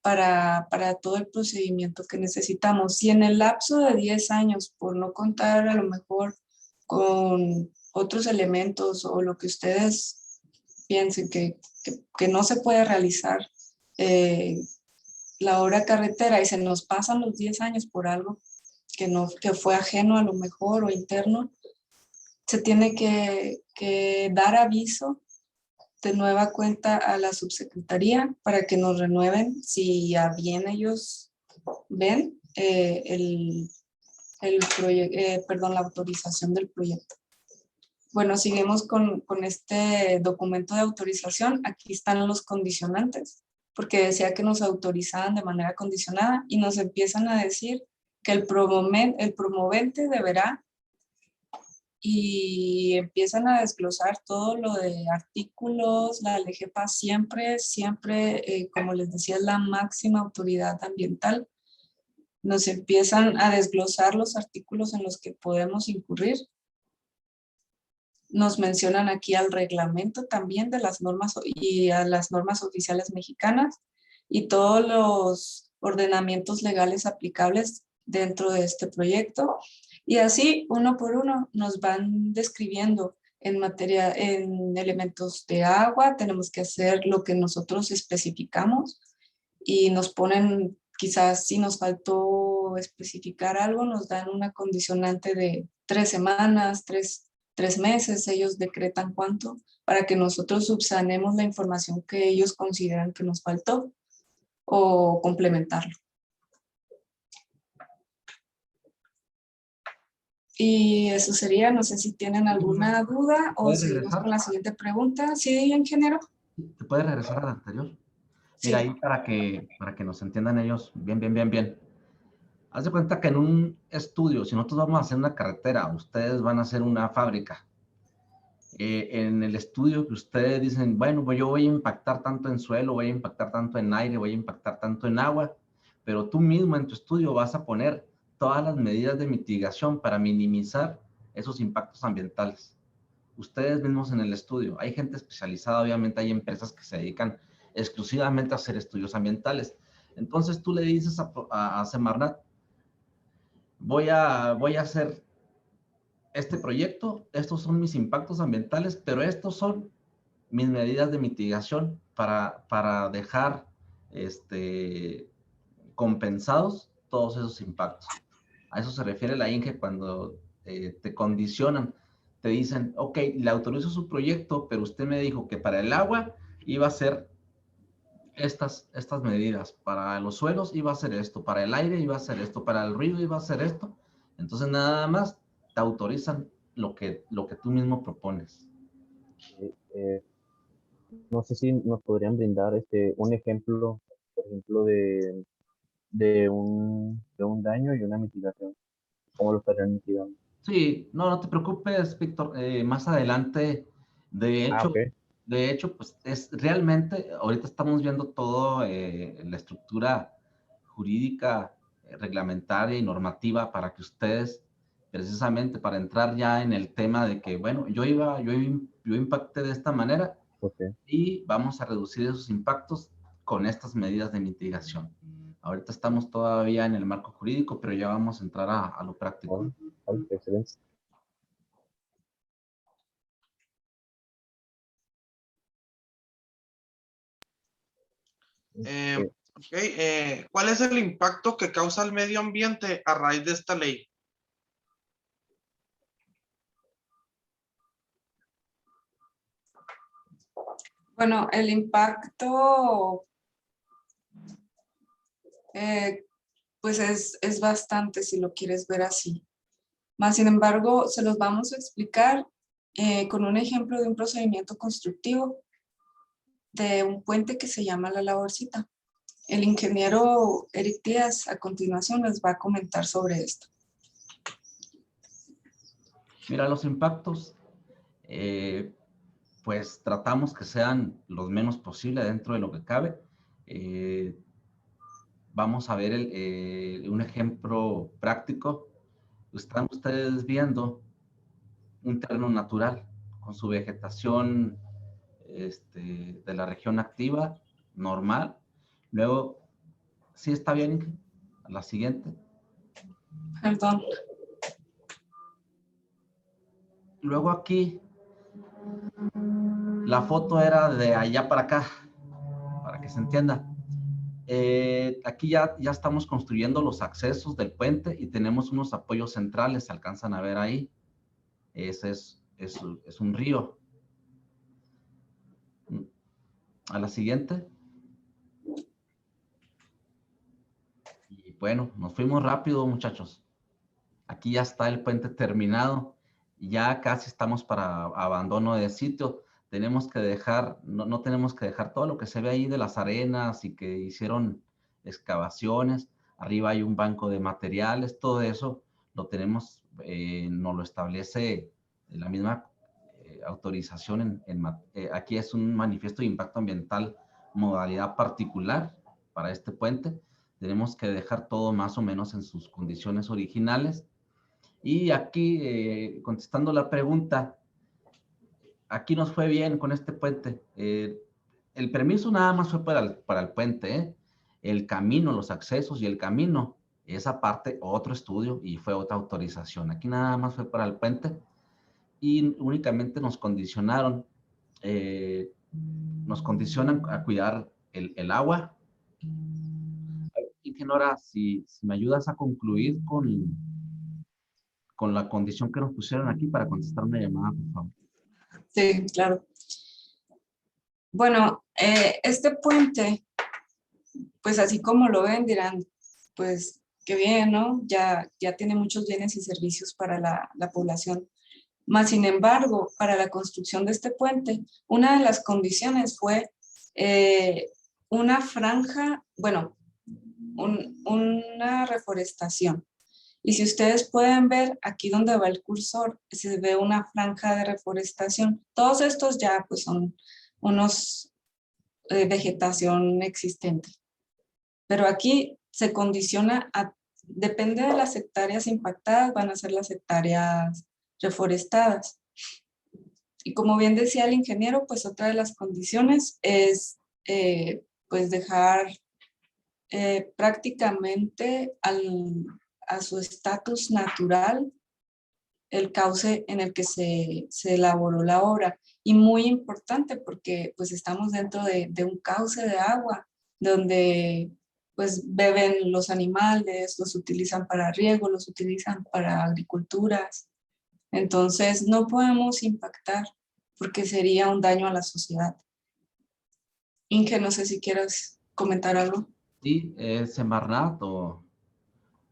para todo el procedimiento que necesitamos. Si en el lapso de 10 años, por no contar a lo mejor con otros elementos o lo que ustedes piensen que no se puede realizar, la obra carretera y se nos pasan los 10 años por algo que fue ajeno a lo mejor o interno, se tiene que dar aviso de nueva cuenta a la subsecretaría para que nos renueven, si a bien ellos ven la autorización del proyecto. Bueno, seguimos con este documento de autorización. Aquí están los condicionantes, porque decía que nos autorizaban de manera condicionada y nos empiezan a decir que el promovente deberá, y empiezan a desglosar todo lo de artículos. La LEGEPA siempre, como les decía, es la máxima autoridad ambiental. Nos empiezan a desglosar los artículos en los que podemos incurrir. Nos mencionan aquí al reglamento también de las normas y a las normas oficiales mexicanas y todos los ordenamientos legales aplicables dentro de este proyecto. Y así, uno por uno, nos van describiendo en elementos de agua. Tenemos que hacer lo que nosotros especificamos y nos ponen, quizás si nos faltó especificar algo, nos dan una condicionante de 3 semanas, 3 meses, ellos decretan cuánto, para que nosotros subsanemos la información que ellos consideran que nos faltó. o complementarlo. Y eso sería, no sé si tienen alguna duda o ¿Puedes seguimos regresar? con la siguiente pregunta. ¿Sí, ingeniero? ¿Te puedes regresar a la anterior? Sí. Mira, ahí para que nos entiendan ellos bien. Haz de cuenta que en un estudio, si nosotros vamos a hacer una carretera, ustedes van a hacer una fábrica. En el estudio que ustedes dicen, bueno, pues yo voy a impactar tanto en suelo, voy a impactar tanto en aire, voy a impactar tanto en agua, pero tú mismo en tu estudio vas a poner todas las medidas de mitigación para minimizar esos impactos ambientales. Ustedes mismos en el estudio. Hay gente especializada, obviamente hay empresas que se dedican exclusivamente a hacer estudios ambientales. Entonces tú le dices a Semarnat, voy a hacer este proyecto, estos son mis impactos ambientales, pero estos son mis medidas de mitigación para dejar compensados todos esos impactos. A eso se refiere la INGE cuando te condicionan, te dicen, ok, le autorizo su proyecto, pero usted me dijo que para el agua iba a ser estas medidas, para los suelos iba a ser esto, para el aire iba a ser esto, para el ruido iba a ser esto. Entonces nada más te autorizan lo que tú mismo propones. No sé si nos podrían brindar un ejemplo, por ejemplo, de un daño y una mitigación. ¿Cómo lo estarían mitigando? Sí, no te preocupes, Víctor. Más adelante, de Ah, hecho, ok. pues es realmente, ahorita estamos viendo todo la estructura jurídica, reglamentaria y normativa para que ustedes, precisamente para entrar ya en el tema de que, bueno, yo impacté de esta manera Ok. y vamos a reducir esos impactos con estas medidas de mitigación. Ahorita estamos todavía en el marco jurídico, pero ya vamos a entrar a lo práctico. Vale, excelente. Ok, ¿cuál es el impacto que causa el medio ambiente a raíz de esta ley? Bueno, el impacto pues es bastante si lo quieres ver así. Más sin embargo, se los vamos a explicar con un ejemplo de un procedimiento constructivo de un puente que se llama La Laborcita. El ingeniero Eric Díaz a continuación les va a comentar sobre esto. Mira, los impactos, pues tratamos que sean los menos posible dentro de lo que cabe. Vamos a ver un ejemplo práctico. Están ustedes viendo un terreno natural con su vegetación de la región activa, normal. Luego, ¿sí está bien, Inge? A la siguiente. Perdón. Luego aquí, la foto era de allá para acá, para que se entienda. Aquí ya estamos construyendo los accesos del puente y tenemos unos apoyos centrales, se alcanzan a ver ahí. Ese es un río. A la siguiente. Y bueno, nos fuimos rápido, muchachos. Aquí ya está el puente terminado. Ya casi estamos para abandono de sitio. Tenemos que dejar, no tenemos que dejar todo lo que se ve ahí de las arenas y que hicieron excavaciones. Arriba hay un banco de materiales, todo eso lo tenemos, nos lo establece la misma autorización. Aquí es un manifiesto de impacto ambiental modalidad particular para este puente. Tenemos que dejar todo más o menos en sus condiciones originales. Y aquí, contestando la pregunta, aquí nos fue bien con este puente. El permiso nada más fue para el puente, ¿eh? El camino, los accesos y el camino, esa parte, otro estudio y fue otra autorización. Aquí nada más fue para el puente y únicamente nos condicionaron, nos condicionan a cuidar el agua. Y Nora, si me ayudas a concluir con la condición que nos pusieron aquí para contestar una llamada, por favor. Sí, claro. Bueno, este puente pues así como lo ven, dirán, pues qué bien, ¿no? Ya tiene muchos bienes y servicios para la población. Mas, sin embargo, para la construcción de este puente, una de las condiciones fue una franja, bueno, una reforestación. Y si ustedes pueden ver, aquí donde va el cursor, se ve una franja de reforestación. Todos estos ya pues son unos vegetación existente. Pero aquí se condiciona depende de las hectáreas impactadas, van a ser las hectáreas reforestadas. Y como bien decía el ingeniero, pues otra de las condiciones es pues dejar prácticamente a su estatus natural el cauce en el que se elaboró la obra. Y muy importante porque pues estamos dentro de un cauce de agua donde pues beben los animales, los utilizan para riego, los utilizan para agriculturas. Entonces no podemos impactar porque sería un daño a la sociedad. Inge, no sé si quieras comentar algo. Sí, Semarnat o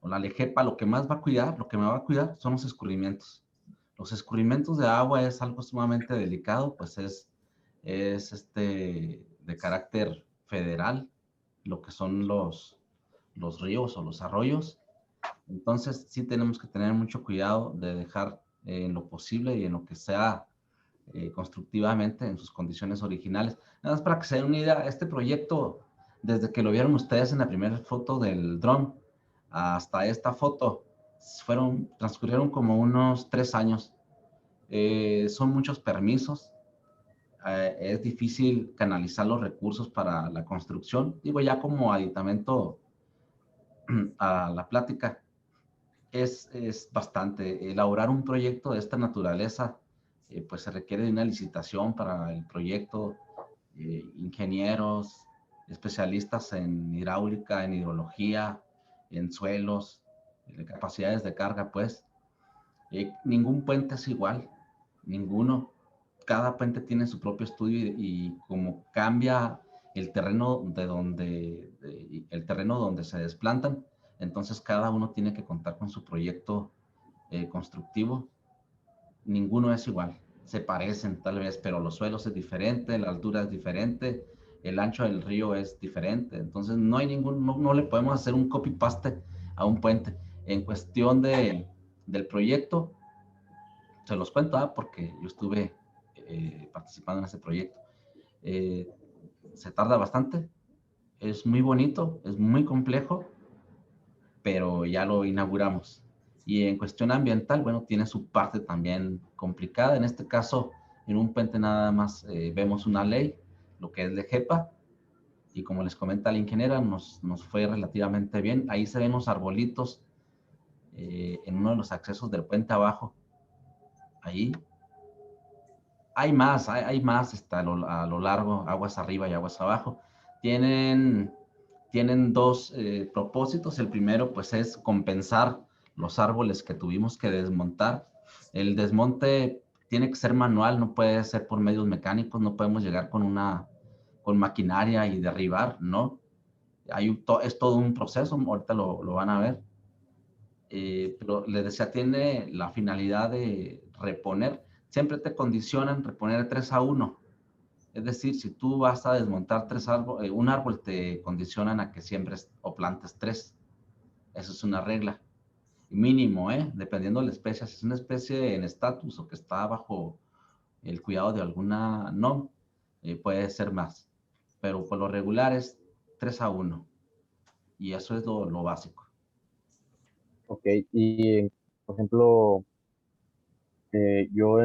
la Legepa, lo que más va a cuidar, lo que me va a cuidar son los escurrimientos. Los escurrimientos de agua es algo sumamente delicado, pues es de carácter federal, lo que son los ríos o los arroyos. Entonces sí tenemos que tener mucho cuidado de dejar en lo posible y en lo que sea constructivamente en sus condiciones originales. Nada más para que se den una idea, este proyecto, desde que lo vieron ustedes en la primera foto del dron hasta esta foto, transcurrieron como unos 3 años. Son muchos permisos. Es difícil canalizar los recursos para la construcción. Digo, ya como aditamento a la plática, es bastante. Elaborar un proyecto de esta naturaleza, pues se requiere de una licitación para el proyecto, ingenieros, especialistas en hidráulica, en hidrología, en suelos, capacidades de carga, pues. Ningún puente es igual, ninguno. Cada puente tiene su propio estudio y como cambia el terreno el terreno donde se desplantan, entonces cada uno tiene que contar con su proyecto constructivo. Ninguno es igual, se parecen tal vez, pero los suelos es diferente, la altura es diferente, el ancho del río es diferente, entonces no hay no le podemos hacer un copy-paste a un puente. En cuestión del proyecto, se los cuento, porque yo estuve participando en ese proyecto. Se tarda bastante, es muy bonito, es muy complejo, pero ya lo inauguramos. Y en cuestión ambiental, bueno, tiene su parte también complicada. En este caso, en un puente nada más vemos una ley, lo que es de GEPA, y como les comenta la ingeniera, nos fue relativamente bien. Ahí se ven los arbolitos en uno de los accesos del puente abajo. Ahí hay más, a lo largo, aguas arriba y aguas abajo. Tienen dos propósitos. El primero, pues, es compensar los árboles que tuvimos que desmontar. El desmonte tiene que ser manual, no puede ser por medios mecánicos, no podemos llegar con maquinaria y derribar, ¿no? Es todo un proceso, ahorita lo van a ver. Pero les decía, tiene la finalidad de reponer. Siempre te condicionan reponer 3-1. Es decir, si tú vas a desmontar un árbol, te condicionan a que siembres o plantes 3. Eso es una regla. Mínimo, dependiendo de la especie. Si es una especie en estatus o que está bajo el cuidado de alguna NOM, puede ser más. Pero por lo regular es 3-1. Y eso es lo básico. Ok, y por ejemplo, yo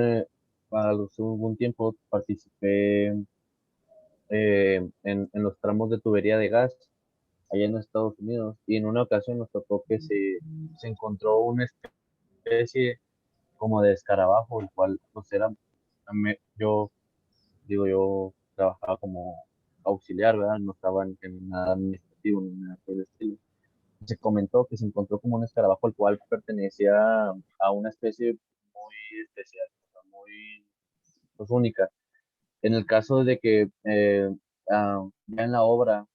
para algún tiempo participé en los tramos de tubería de gas allá en Estados Unidos y en una ocasión nos tocó que se encontró una especie como de escarabajo, el cual pues era, yo digo, yo trabajaba como auxiliar, ¿verdad? No estaba en nada administrativo ni nada por el estilo. Se comentó que se encontró como un escarabajo el cual pertenecía a una especie muy especial, o sea, muy pues, única. En el caso de que ya en la obra,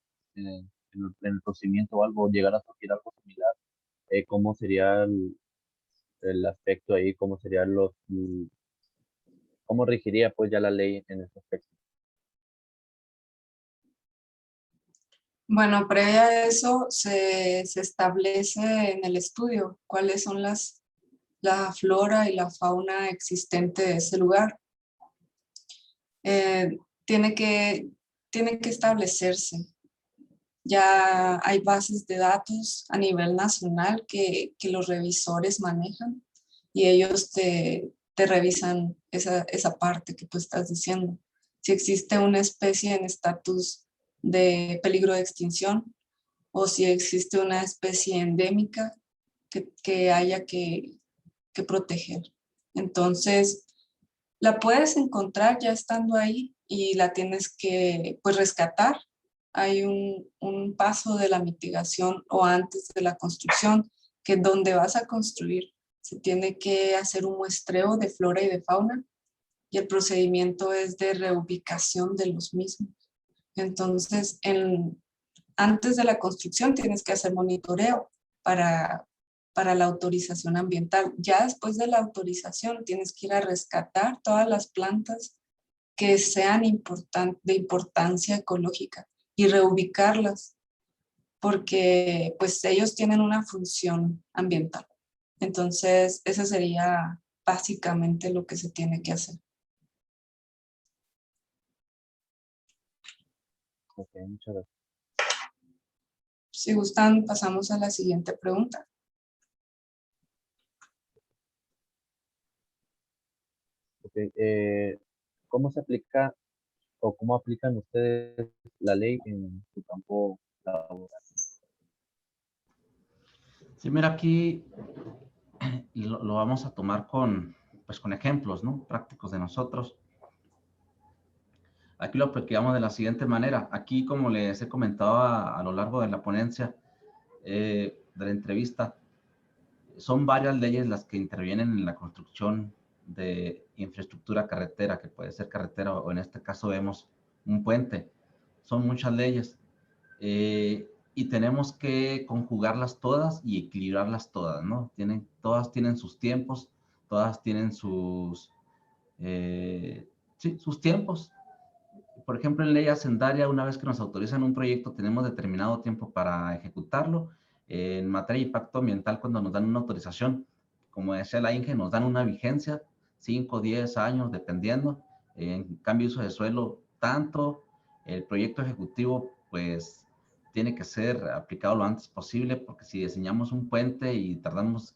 en el procedimiento o algo, llegara a surgir algo similar, ¿cómo sería el aspecto ahí? ¿Cómo serían cómo regiría pues ya la ley en ese aspecto? Bueno, previa a eso se establece en el estudio cuáles son la flora y la fauna existente de ese lugar. Eh, tiene que establecerse. Ya hay bases de datos a nivel nacional que los revisores manejan y ellos te revisan esa parte que tú estás diciendo. Si existe una especie en estatus de peligro de extinción o si existe una especie endémica que haya que proteger. Entonces, la puedes encontrar ya estando ahí y la tienes que pues rescatar. Hay un paso de la mitigación o antes de la construcción, que donde vas a construir se tiene que hacer un muestreo de flora y de fauna y el procedimiento es de reubicación de los mismos. Entonces, antes de la construcción tienes que hacer monitoreo para, para la autorización ambiental. Ya después de la autorización tienes que ir a rescatar todas las plantas que sean de importancia ecológica y reubicarlas porque pues ellos tienen una función ambiental. Entonces, eso sería básicamente lo que se tiene que hacer. Ok, muchas gracias. Si gustan, pasamos a la siguiente pregunta. Ok, ¿cómo se aplica o cómo aplican ustedes la ley en su campo laboral? Sí, mira, aquí lo vamos a tomar pues con ejemplos, ¿no? Prácticos de nosotros. Aquí lo aplicamos de la siguiente manera. Aquí, como les he comentado a lo largo de la ponencia, de la entrevista, son varias leyes las que intervienen en la construcción de infraestructura carretera, que puede ser carretera o en este caso vemos un puente. Son muchas leyes y tenemos que conjugarlas todas y equilibrarlas todas, ¿no? Todas tienen sus tiempos, todas tienen sus tiempos. Por ejemplo, en ley hacendaria, una vez que nos autorizan un proyecto, tenemos determinado tiempo para ejecutarlo. En materia de impacto ambiental, cuando nos dan una autorización, como decía la Inge, nos dan una vigencia, 5, 10 años, dependiendo. En cambio de uso de suelo, tanto. El proyecto ejecutivo, pues, tiene que ser aplicado lo antes posible, porque si diseñamos un puente y tardamos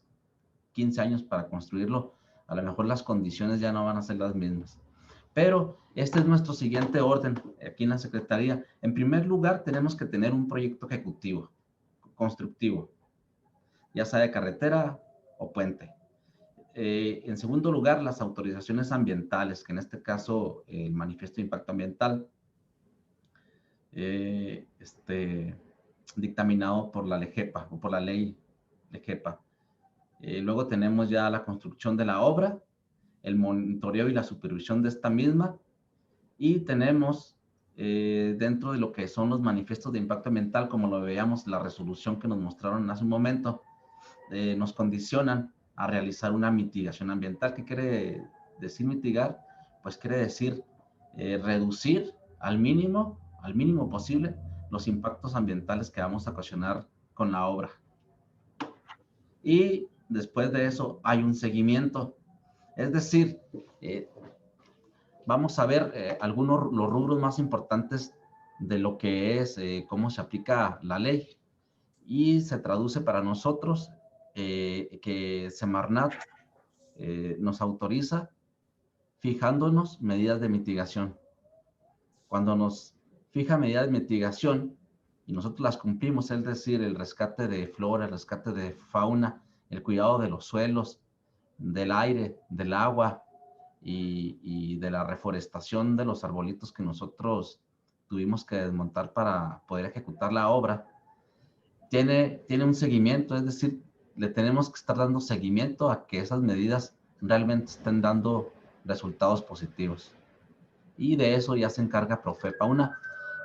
15 años para construirlo, a lo mejor las condiciones ya no van a ser las mismas. Pero este es nuestro siguiente orden aquí en la Secretaría. En primer lugar, tenemos que tener un proyecto ejecutivo, constructivo, ya sea de carretera o puente. En segundo lugar, las autorizaciones ambientales, que en este caso el manifiesto de impacto ambiental, dictaminado por la LEGEPA o por la ley LEGEPA. Luego tenemos ya la construcción de la obra, el monitoreo y la supervisión de esta misma, y tenemos dentro de lo que son los manifiestos de impacto ambiental, como lo veíamos, la resolución que nos mostraron hace un momento, nos condicionan a realizar una mitigación ambiental. ¿Qué quiere decir mitigar? Pues quiere decir reducir al mínimo posible los impactos ambientales que vamos a ocasionar con la obra. Y después de eso hay un seguimiento, es decir, vamos a ver los rubros más importantes de lo que es cómo se aplica la ley y se traduce para nosotros que Semarnat nos autoriza fijándonos medidas de mitigación. Cuando nos fija medidas de mitigación y nosotros las cumplimos, es decir, el rescate de flora, el rescate de fauna, el cuidado de los suelos, del aire, del agua, y de la reforestación de los arbolitos que nosotros tuvimos que desmontar para poder ejecutar la obra, tiene un seguimiento, es decir, le tenemos que estar dando seguimiento a que esas medidas realmente estén dando resultados positivos. Y de eso ya se encarga Profepa.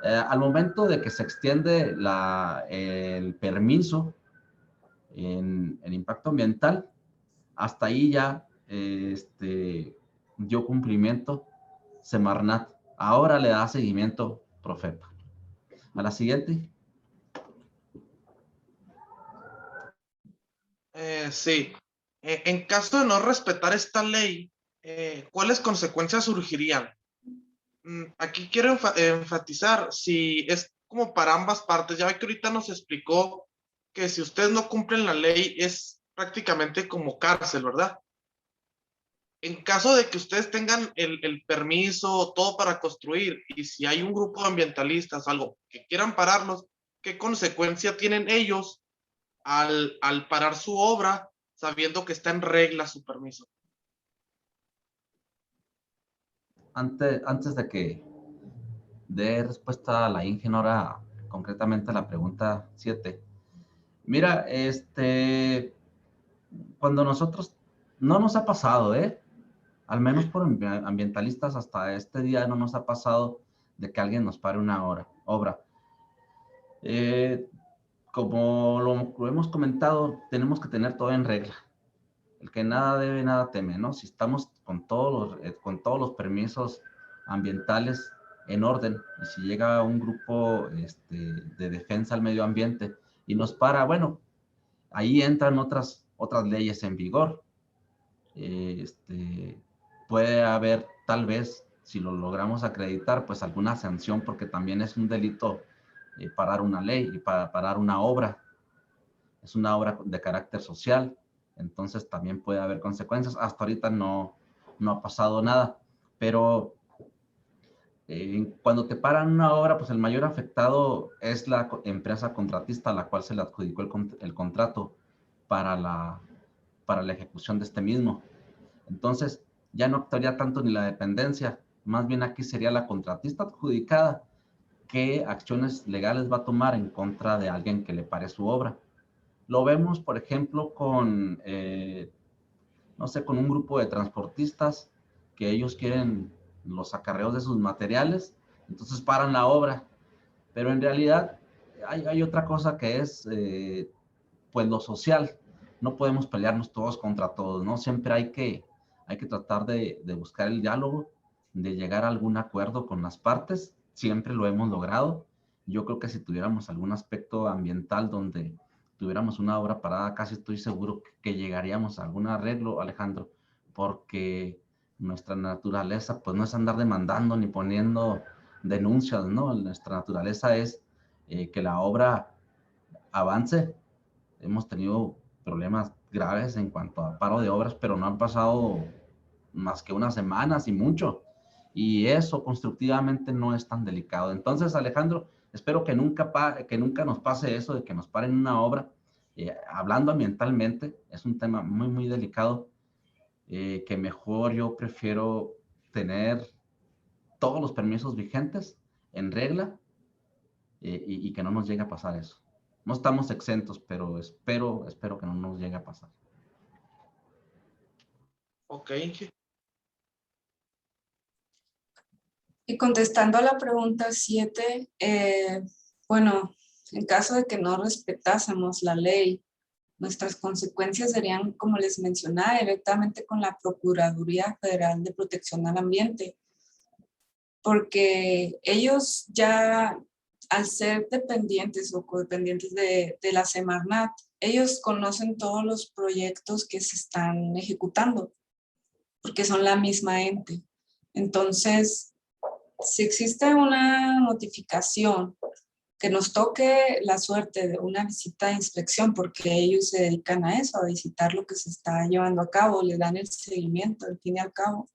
Al momento de que se extiende el permiso en impacto ambiental, hasta ahí ya dio cumplimiento Semarnat. Ahora le da seguimiento Profepa. A la siguiente. Sí. En caso de no respetar esta ley, ¿cuáles consecuencias surgirían? Aquí quiero enfatizar si es como para ambas partes. Ya ve que ahorita nos explicó que si ustedes no cumplen la ley es prácticamente como cárcel, ¿verdad? En caso de que ustedes tengan el permiso, todo para construir, y si hay un grupo de ambientalistas, algo que quieran pararlos, ¿qué consecuencia tienen ellos al parar su obra sabiendo que está en regla su permiso? Antes de que dé respuesta a la ingeniera, concretamente a la pregunta 7. Mira, cuando nosotros, no nos ha pasado, al menos por ambientalistas hasta este día no nos ha pasado de que alguien nos pare una obra. Como lo hemos comentado, tenemos que tener todo en regla. El que nada debe, nada teme, ¿no? Si estamos con todos los permisos ambientales en orden, y si llega un grupo de defensa al medio ambiente y nos para, bueno, ahí entran otras leyes en vigor. Puede haber, tal vez, si lo logramos acreditar, pues alguna sanción, porque también es un delito parar una ley y parar una obra. Es una obra de carácter social, entonces también puede haber consecuencias. Hasta ahorita no ha pasado nada, pero cuando te paran una obra, pues el mayor afectado es la empresa contratista a la cual se le adjudicó el contrato para la ejecución de este mismo. Entonces, ya no actuaría tanto ni la dependencia, más bien aquí sería la contratista adjudicada qué acciones legales va a tomar en contra de alguien que le pare su obra. Lo vemos, por ejemplo, con, no sé, con un grupo de transportistas que ellos quieren los acarreos de sus materiales, entonces paran la obra. Pero en realidad hay otra cosa que es, pues, lo social. No podemos pelearnos todos contra todos, ¿no? Siempre hay que tratar de buscar el diálogo, de llegar a algún acuerdo con las partes. Siempre lo hemos logrado. Yo creo que si tuviéramos algún aspecto ambiental donde tuviéramos una obra parada, casi estoy seguro que llegaríamos a algún arreglo, Alejandro, porque nuestra naturaleza, pues, no es andar demandando ni poniendo denuncias, ¿no? Nuestra naturaleza es que la obra avance. Hemos tenido problemas graves en cuanto a paro de obras, pero no han pasado más que unas semanas y mucho. Y eso constructivamente no es tan delicado. Entonces, Alejandro, espero que nunca nos pase eso de que nos paren una obra. Hablando ambientalmente, es un tema muy, muy delicado, que mejor yo prefiero tener todos los permisos vigentes en regla, y que no nos llegue a pasar eso. No estamos exentos, pero espero que no nos llegue a pasar. Ok. Y contestando a la pregunta 7, bueno, en caso de que no respetásemos la ley, nuestras consecuencias serían, como les mencionaba, directamente con la Procuraduría Federal de Protección al Ambiente, porque ellos ya, al ser dependientes o codependientes de la Semarnat, ellos conocen todos los proyectos que se están ejecutando, porque son la misma ente. Entonces, si existe una notificación que nos toque la suerte de una visita de inspección, porque ellos se dedican a eso, a visitar lo que se está llevando a cabo, le dan el seguimiento, al fin y al cabo,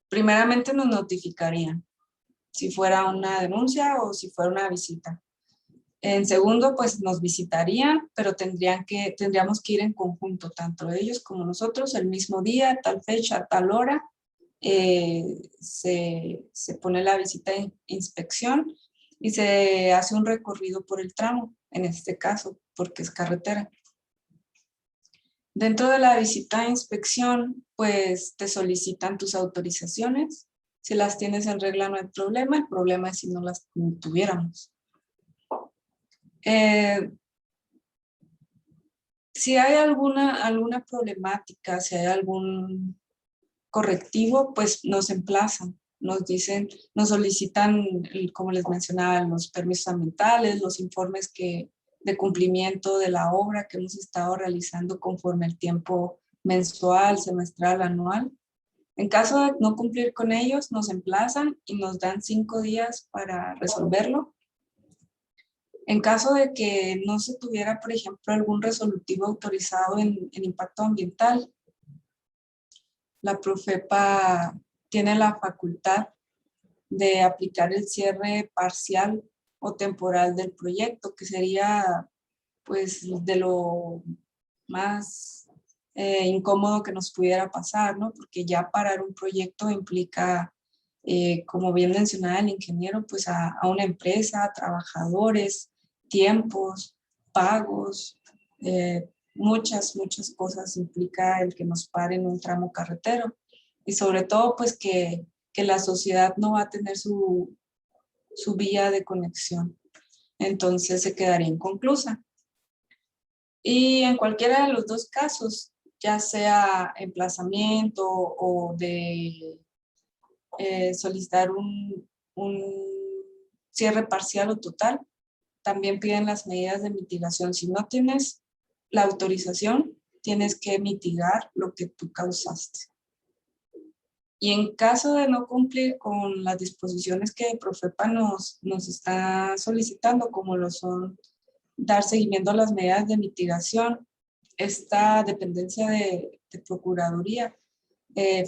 primeramente nos notificarían si fuera una denuncia o si fuera una visita. En segundo, pues nos visitarían, pero tendríamos que ir en conjunto, tanto ellos como nosotros, el mismo día, tal fecha, tal hora. Se pone la visita de inspección y se hace un recorrido por el tramo, en este caso, porque es carretera. Dentro de la visita de inspección, pues te solicitan tus autorizaciones, Si las tienes en regla no hay problema, el problema es si no las tuviéramos. Si hay alguna problemática, si hay algún correctivo, pues nos emplazan, nos dicen, nos solicitan, como les mencionaba, los permisos ambientales, los informes de cumplimiento de la obra que hemos estado realizando conforme el tiempo mensual, semestral, anual. En caso de no cumplir con ellos, nos emplazan y nos dan 5 días para resolverlo. En caso de que no se tuviera, por ejemplo, algún resolutivo autorizado en impacto ambiental, la Profepa tiene la facultad de aplicar el cierre parcial o temporal del proyecto, que sería pues de lo más incómodo que nos pudiera pasar, ¿no? Porque ya parar un proyecto implica, como bien mencionaba el ingeniero, pues a una empresa, a trabajadores, tiempos, pagos, muchas cosas implica el que nos paren un tramo carretero. Y sobre todo, pues que la sociedad no va a tener su vía de conexión. Entonces se quedaría inconclusa. Y en cualquiera de los dos casos, ya sea emplazamiento o de solicitar un cierre parcial o total, también piden las medidas de mitigación. Si no tienes la autorización, tienes que mitigar lo que tú causaste. Y en caso de no cumplir con las disposiciones que Profepa nos está solicitando, como lo son dar seguimiento a las medidas de mitigación, esta dependencia de Procuraduría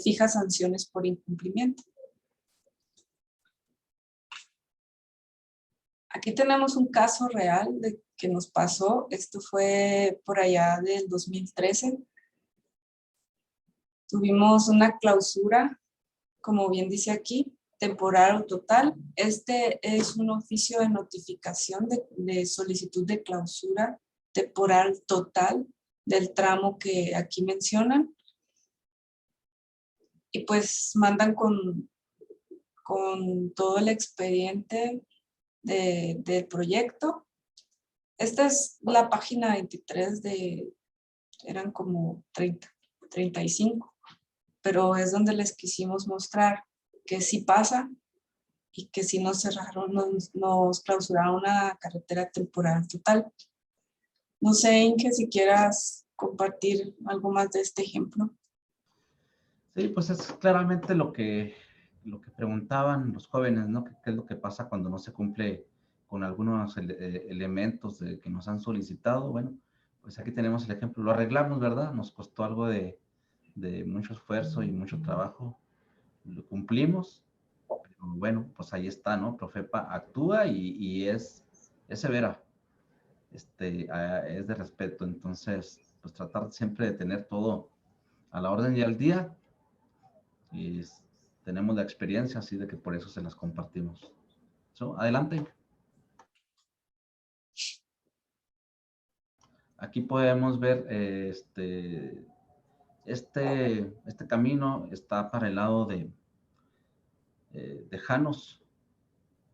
fija sanciones por incumplimiento. Aquí tenemos un caso real de que nos pasó. Esto fue por allá del 2013. Tuvimos una clausura, como bien dice aquí, temporal o total. Este es un oficio de notificación de solicitud de clausura temporal total del tramo que aquí mencionan. Y pues mandan con todo el expediente del proyecto. Esta es la página 23 eran como 35, pero es donde les quisimos mostrar que sí pasa y que sí nos cerraron, nos clausuraron una carretera temporal total. No sé, Inge, si quieras compartir algo más de este ejemplo. Sí, pues es claramente lo que preguntaban los jóvenes, ¿no? ¿Qué es lo que pasa cuando no se cumple con algunos elementos que nos han solicitado? Bueno, pues aquí tenemos el ejemplo. Lo arreglamos, ¿verdad? Nos costó algo de mucho esfuerzo y mucho trabajo. Lo cumplimos, pero bueno, pues ahí está, ¿no? Profepa actúa y es severa. Es de respeto. Entonces, pues tratar siempre de tener todo a la orden y al día. Y tenemos la experiencia, así de que por eso se las compartimos. Adelante. Aquí podemos ver este camino está para el lado de Janos.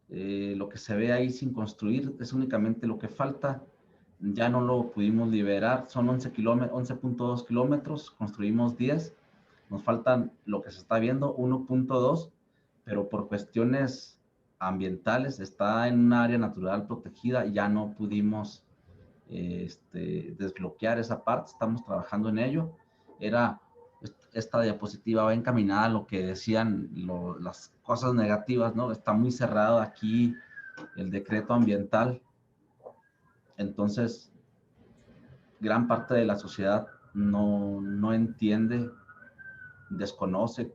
Lo que se ve ahí sin construir es únicamente lo que falta. Ya no lo pudimos liberar, son 11.2 kilómetros, construimos 10. Nos faltan lo que se está viendo, 1.2, pero por cuestiones ambientales está en un área natural protegida, ya no pudimos desbloquear esa parte, estamos trabajando en ello. Esta diapositiva va encaminada a lo que decían las cosas negativas, ¿no? Está muy cerrado aquí el decreto ambiental, entonces gran parte de la sociedad no entiende, desconoce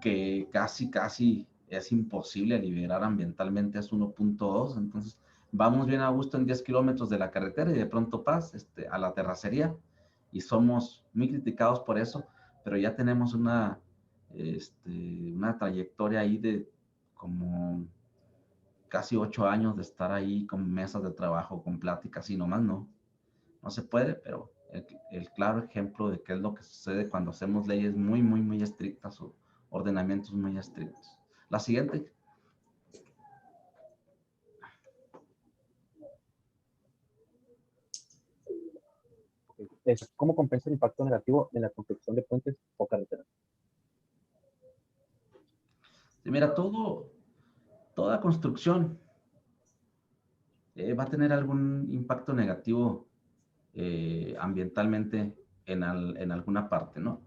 que casi es imposible liberar ambientalmente es 1.2, entonces vamos bien a gusto en 10 kilómetros de la carretera y de pronto a la terracería y somos muy criticados por eso, pero ya tenemos una trayectoria ahí de como casi 8 años de estar ahí con mesas de trabajo, con pláticas y nomás no se puede, pero el claro ejemplo de qué es lo que sucede cuando hacemos leyes muy estrictas ordenamientos muy estrictos. La siguiente. ¿Cómo compensa el impacto negativo en la construcción de puentes o carreteras? Sí, mira, toda construcción va a tener algún impacto negativo ambientalmente en alguna parte, ¿no?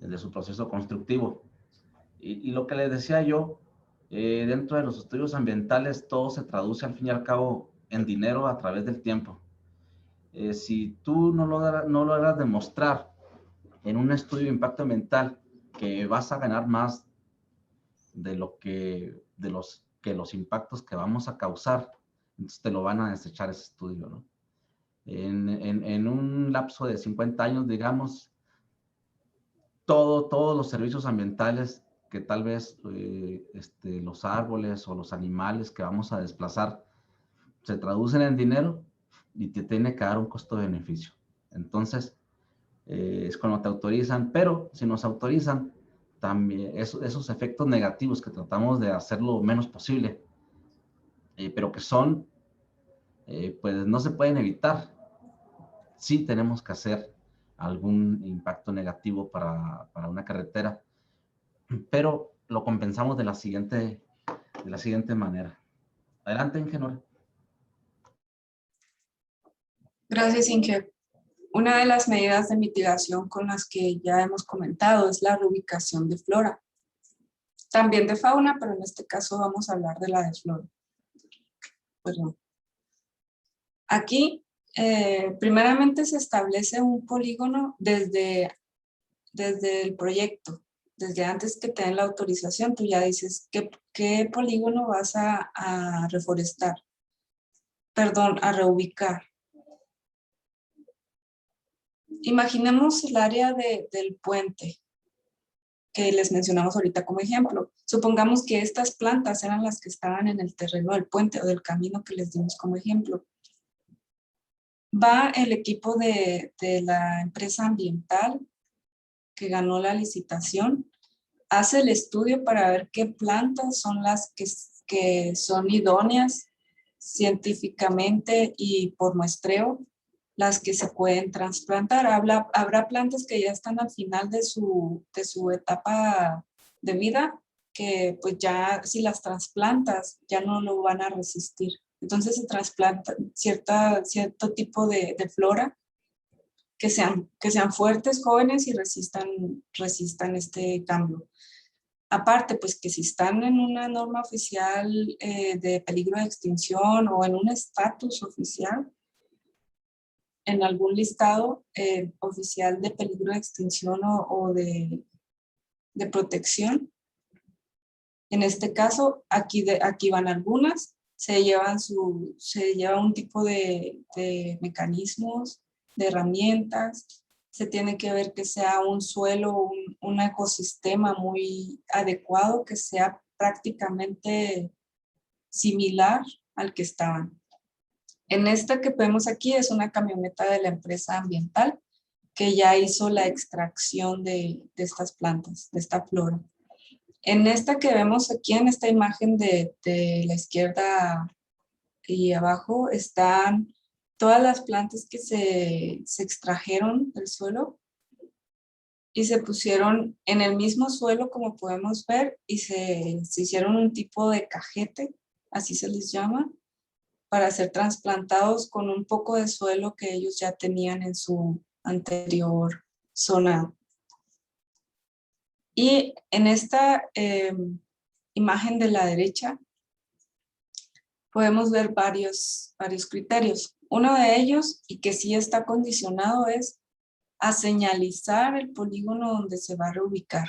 De su proceso constructivo. Y lo que les decía yo, dentro de los estudios ambientales, todo se traduce al fin y al cabo en dinero a través del tiempo. Si tú no logras demostrar en un estudio de impacto ambiental que vas a ganar más de los impactos que vamos a causar, entonces te lo van a desechar ese estudio, ¿no? En un lapso de 50 años, digamos, todos los servicios ambientales que tal vez los árboles o los animales que vamos a desplazar se traducen en dinero y te tiene que dar un costo-beneficio. Entonces, es cuando te autorizan, pero si nos autorizan, también esos efectos negativos que tratamos de hacer lo menos posible, pero que son, pues no se pueden evitar. Sí tenemos que hacer algún impacto negativo para una carretera, pero lo compensamos de la siguiente manera. Adelante, Ingenora. Gracias, Inge. Una de las medidas de mitigación con las que ya hemos comentado es la reubicación de flora. También de fauna, pero en este caso vamos a hablar de la de flora. Perdón. Aquí, primeramente se establece un polígono desde el proyecto. Desde antes que te den la autorización, tú ya dices qué polígono vas a reforestar. Perdón, a reubicar. Imaginemos el área del puente que les mencionamos ahorita como ejemplo. Supongamos que estas plantas eran las que estaban en el terreno del puente o del camino que les dimos como ejemplo. Va el equipo de la empresa ambiental que ganó la licitación, hace el estudio para ver qué plantas son las que son idóneas científicamente y por muestreo, las que se pueden trasplantar. Habrá plantas que ya están al final de su etapa de vida, que pues ya si las trasplantas ya no lo van a resistir. Entonces se trasplanta cierto tipo de flora que sean fuertes, jóvenes y resistan este cambio. Aparte, pues que si están en una norma oficial de peligro de extinción o en un estatus oficial, en algún listado oficial de peligro de extinción o de protección. En este caso, aquí van algunas, se lleva un tipo de mecanismos, de herramientas, se tiene que ver que sea un suelo, un ecosistema muy adecuado, que sea prácticamente similar al que estaban. En esta que vemos aquí es una camioneta de la empresa ambiental que ya hizo la extracción de estas plantas, de esta flora. En esta que vemos aquí, en esta imagen de la izquierda y abajo, están todas las plantas que se extrajeron del suelo y se pusieron en el mismo suelo, como podemos ver, y se hicieron un tipo de cajete, así se les llama, para ser trasplantados con un poco de suelo que ellos ya tenían en su anterior zona. Y en esta imagen de la derecha podemos ver varios criterios. Uno de ellos, y que sí está condicionado, es a señalizar el polígono donde se va a reubicar.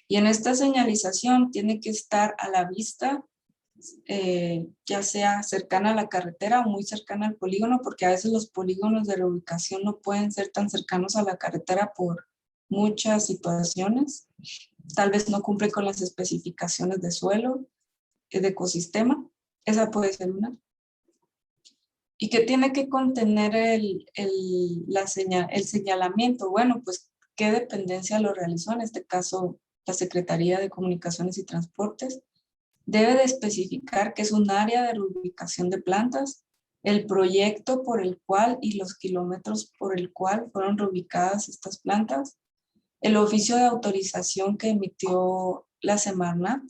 Y en esta señalización tiene que estar a la vista, ya sea cercana a la carretera o muy cercana al polígono, porque a veces los polígonos de reubicación no pueden ser tan cercanos a la carretera por muchas situaciones. Tal vez no cumple con las especificaciones de suelo, de ecosistema. Esa puede ser una. ¿Y qué tiene que contener el señalamiento? Bueno, pues qué dependencia lo realizó. En este caso, la Secretaría de Comunicaciones y Transportes, debe de especificar que es un área de reubicación de plantas, el proyecto por el cual y los kilómetros por el cual fueron reubicadas estas plantas, el oficio de autorización que emitió la Semarnat,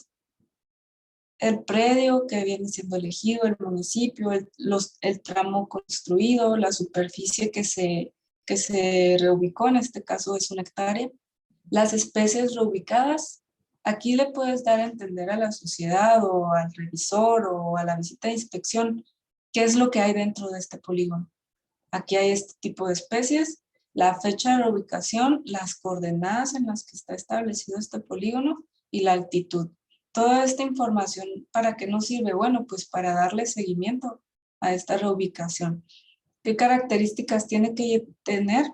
el predio que viene siendo elegido, el municipio, el tramo construido, la superficie que se reubicó, en este caso es 1 hectárea, las especies reubicadas. Aquí le puedes dar a entender a la sociedad o al revisor o a la visita de inspección qué es lo que hay dentro de este polígono. Aquí hay este tipo de especies, la fecha de reubicación, las coordenadas en las que está establecido este polígono y la altitud. Toda esta información, ¿para qué nos sirve? Bueno, pues para darle seguimiento a esta reubicación. ¿Qué características tiene que tener?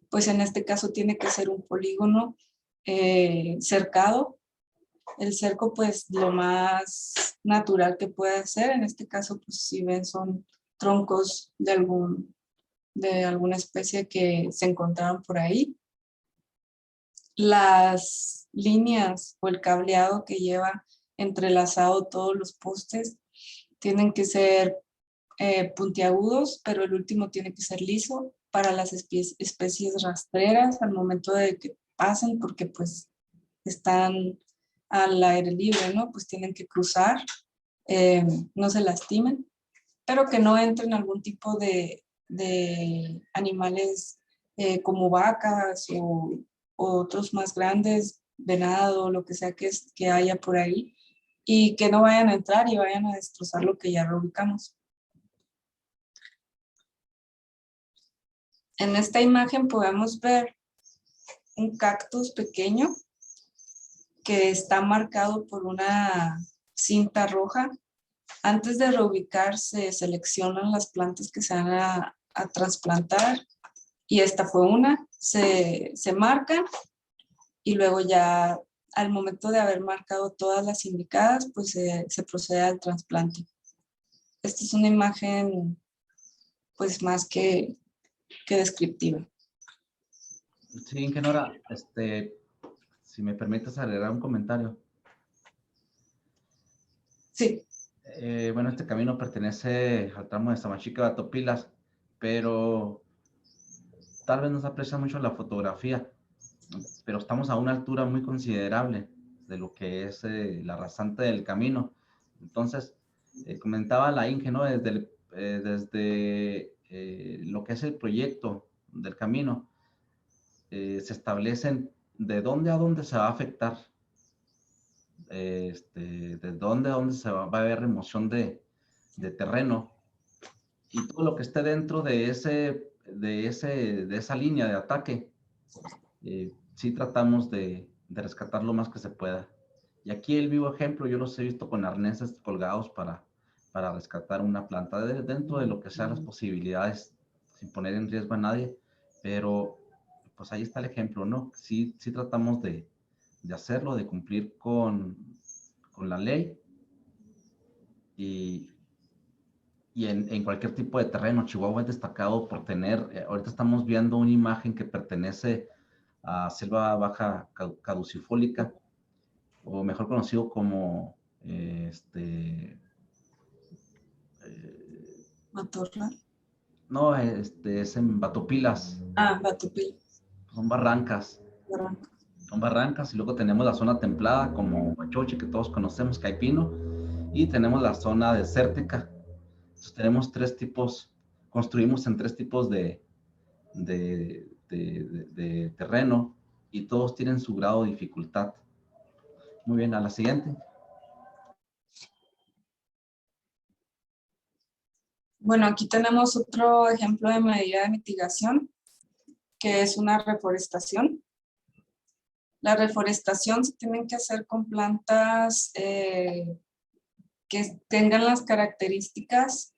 Pues en este caso tiene que ser un polígono cercado. El cerco, pues lo más natural que puede ser, en este caso, pues si ven son troncos de alguna especie que se encontraron por ahí. Las líneas o el cableado que lleva entrelazado todos los postes tienen que ser puntiagudos, pero el último tiene que ser liso para las especies rastreras al momento de que pasen, porque pues están al aire libre, ¿no? Pues tienen que cruzar, no se lastimen, pero que no entren algún tipo de animales como vacas o otros más grandes, venado, lo que sea que haya por ahí, y que no vayan a entrar y vayan a destrozar lo que ya reubicamos. En esta imagen podemos ver un cactus pequeño que está marcado por una cinta roja. Antes de reubicar se seleccionan las plantas que se van a trasplantar y esta fue una. Se marcan y luego ya al momento de haber marcado todas las indicadas, pues se procede al trasplante. Esta es una imagen pues más que descriptiva. Sí, Ingenora, si me permites agregar un comentario. Sí. Bueno, este camino pertenece al tramo de Samachica a Batopilas, pero tal vez no se aprecia mucho la fotografía, pero estamos a una altura muy considerable de lo que es la rasante del camino. Entonces, comentaba la Inge, ¿no? Desde lo que es el proyecto del camino, se establecen de dónde a dónde se va a afectar, de dónde a dónde va a haber remoción de terreno, y todo lo que esté dentro de esa línea de ataque, sí tratamos de rescatar lo más que se pueda. Y aquí el vivo ejemplo, yo los he visto con arneses colgados para rescatar una planta dentro de lo que sean las posibilidades, sin poner en riesgo a nadie, pero pues ahí está el ejemplo, ¿no? Sí tratamos de hacerlo, de cumplir con la ley, y en cualquier tipo de terreno. Chihuahua es destacado por tener, ahorita estamos viendo una imagen que pertenece a selva baja caducifólica, o mejor conocido como ¿Matorral? no, es en Batopilas. Batopilas. Son barrancas. Son barrancas, y luego tenemos la zona templada como Huachoche, que todos conocemos, Caipino, y tenemos la zona desértica. Entonces tenemos construimos en 3 tipos de terreno, y todos tienen su grado de dificultad. Muy bien, a la siguiente. Bueno, aquí tenemos otro ejemplo de medida de mitigación, que es una reforestación. La reforestación se tiene que hacer con plantas que tengan las características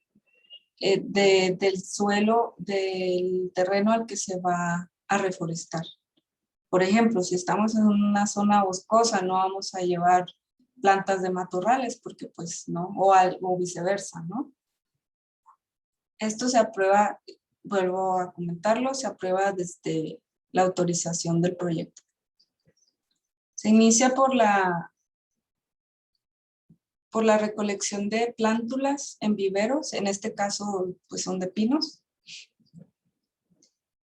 del suelo, del terreno al que se va a reforestar. Por ejemplo, si estamos en una zona boscosa, no vamos a llevar plantas de matorrales, porque pues no, o viceversa, ¿no? Esto se aprueba, vuelvo a comentarlo, se aprueba desde la autorización del proyecto. Se inicia por la recolección de plántulas en viveros, en este caso pues son de pinos.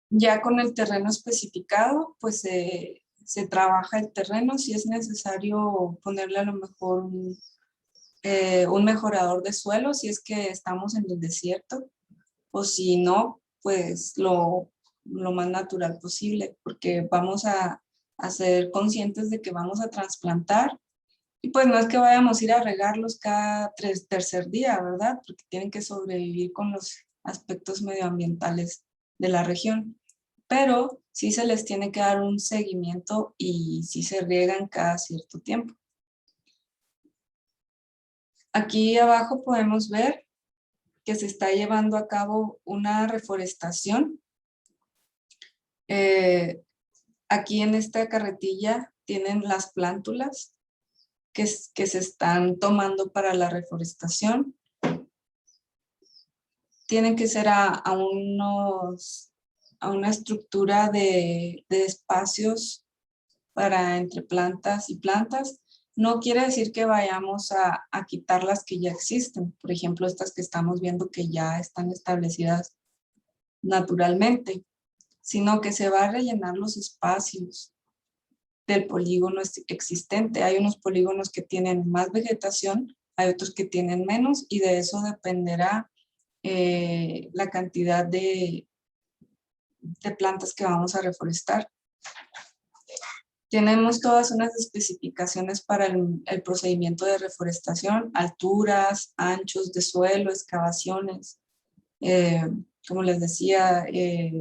Ya con el terreno especificado, pues se trabaja el terreno. Si es necesario ponerle a lo mejor un mejorador de suelo, si es que estamos en el desierto, o si no, pues lo más natural posible, porque vamos a ser conscientes de que vamos a trasplantar. Y pues no es que vayamos a ir a regarlos cada tercer día, ¿verdad? Porque tienen que sobrevivir con los aspectos medioambientales de la región. Pero sí se les tiene que dar un seguimiento y sí se riegan cada cierto tiempo. Aquí abajo podemos ver que se está llevando a cabo una reforestación. Aquí en esta carretilla tienen las plántulas que se están tomando para la reforestación. Tienen que ser a una estructura de espacios para entre plantas y plantas. No quiere decir que vayamos a quitar las que ya existen. Por ejemplo, estas que estamos viendo que ya están establecidas naturalmente, sino que se va a rellenar los espacios del polígono existente. Hay unos polígonos que tienen más vegetación, hay otros que tienen menos, y de eso dependerá la cantidad de plantas que vamos a reforestar. Tenemos todas unas especificaciones para el procedimiento de reforestación: alturas, anchos de suelo, excavaciones, como les decía,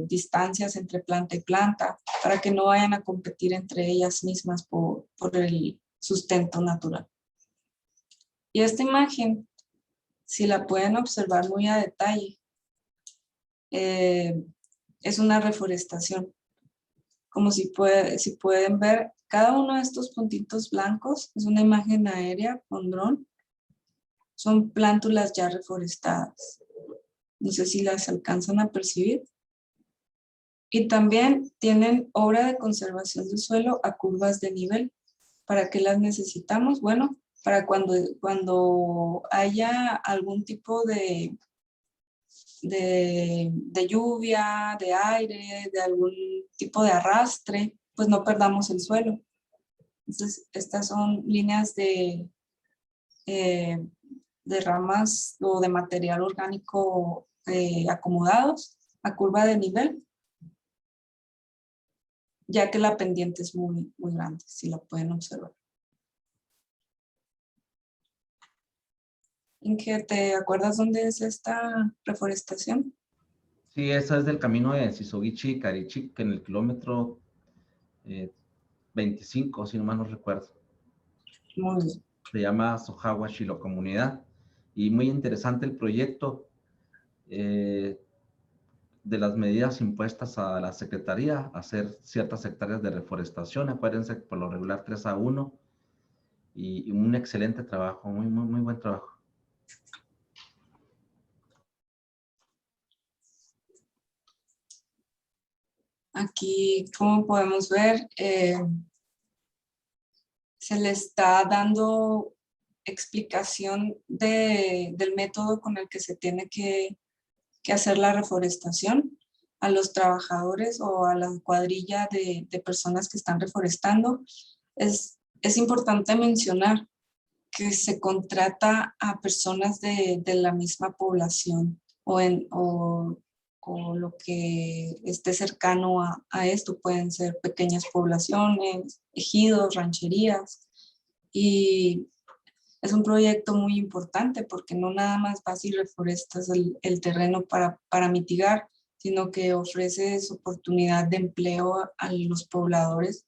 distancias entre planta y planta, para que no vayan a competir entre ellas mismas por el sustento natural. Y esta imagen, si la pueden observar muy a detalle, es una reforestación. Como si pueden ver, cada uno de estos puntitos blancos es una imagen aérea con dron. Son plántulas ya reforestadas. No sé si las alcanzan a percibir. Y también tienen obra de conservación del suelo a curvas de nivel. ¿Para qué las necesitamos? Bueno, para cuando haya algún tipo de lluvia, de aire, de algún tipo de arrastre, pues no perdamos el suelo. Entonces, estas son líneas de ramas o de material orgánico acomodados a curva de nivel, ya que la pendiente es muy, muy grande, si la pueden observar. Inge, ¿te acuerdas dónde es esta reforestación? Sí, esa es del camino de Sisoguichi y Carichic, en el kilómetro 25, si no mal no recuerdo. Muy bien. Se llama Sohawa Shilo Comunidad. Y muy interesante el proyecto. De las medidas impuestas a la Secretaría, hacer ciertas hectáreas de reforestación. Acuérdense que por lo regular 3-1, y un excelente trabajo, muy, muy, muy buen trabajo. Aquí, como podemos ver, se le está dando explicación del método con el que se tiene que hacer la reforestación a los trabajadores o a la cuadrilla de personas que están reforestando. Es importante mencionar que se contrata a personas de la misma población o lo que esté cercano a esto. Pueden ser pequeñas poblaciones, ejidos, rancherías, y es un proyecto muy importante porque no nada más vas y reforestas el terreno para mitigar, sino que ofreces oportunidad de empleo a los pobladores.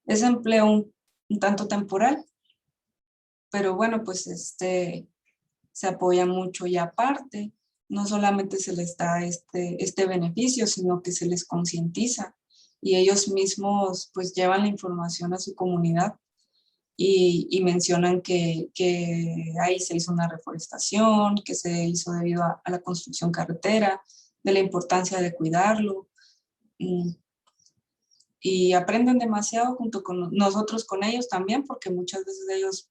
Es empleo un tanto temporal, pero bueno, pues se apoya mucho, y aparte, no solamente se les da este beneficio, sino que se les concientiza y ellos mismos pues llevan la información a su comunidad y mencionan que ahí se hizo una reforestación, que se hizo debido a la construcción carretera, de la importancia de cuidarlo. y aprenden demasiado junto con nosotros, con ellos también, porque muchas veces ellos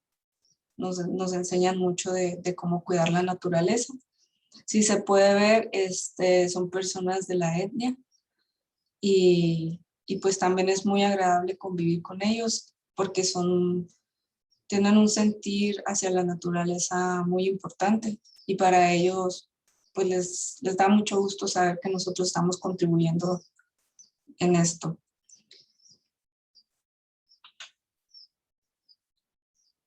nos enseñan mucho de cómo cuidar la naturaleza. Si se puede ver, son personas de la etnia y pues también es muy agradable convivir con ellos porque tienen un sentir hacia la naturaleza muy importante y para ellos pues les da mucho gusto saber que nosotros estamos contribuyendo en esto.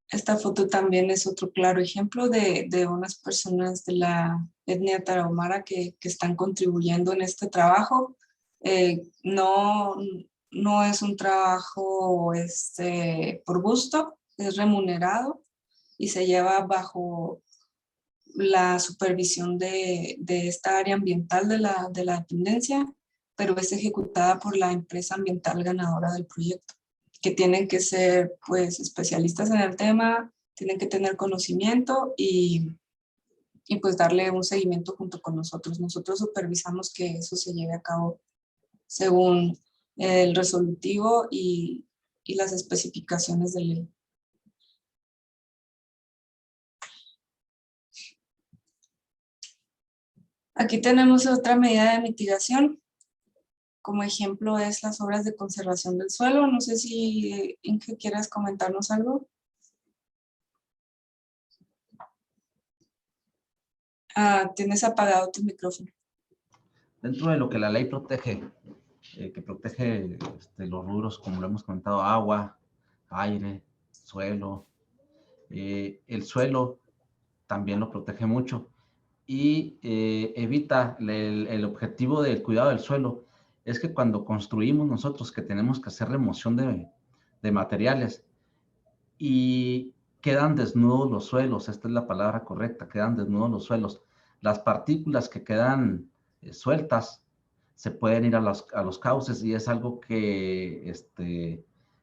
Esta foto también es otro claro ejemplo de unas personas de la etnia tarahumara que están contribuyendo en este trabajo. No es un trabajo por gusto, es remunerado y se lleva bajo la supervisión de esta área ambiental de la dependencia, pero es ejecutada por la empresa ambiental ganadora del proyecto, que tienen que ser pues especialistas en el tema, tienen que tener conocimiento y pues darle un seguimiento junto con nosotros. Nosotros supervisamos que eso se lleve a cabo según el resolutivo y las especificaciones de ley. Aquí tenemos otra medida de mitigación. Como ejemplo es las obras de conservación del suelo. No sé si Inge quieras comentarnos algo. Tienes apagado tu micrófono. Dentro de lo que la ley protege, que protege los rubros, como lo hemos comentado, agua, aire, suelo. El suelo también lo protege mucho y evita el objetivo del cuidado del suelo. Es que cuando construimos nosotros, que tenemos que hacer remoción de materiales y quedan desnudos los suelos, esta es la palabra correcta, quedan desnudos los suelos. Las partículas que quedan sueltas se pueden ir a los cauces y es algo que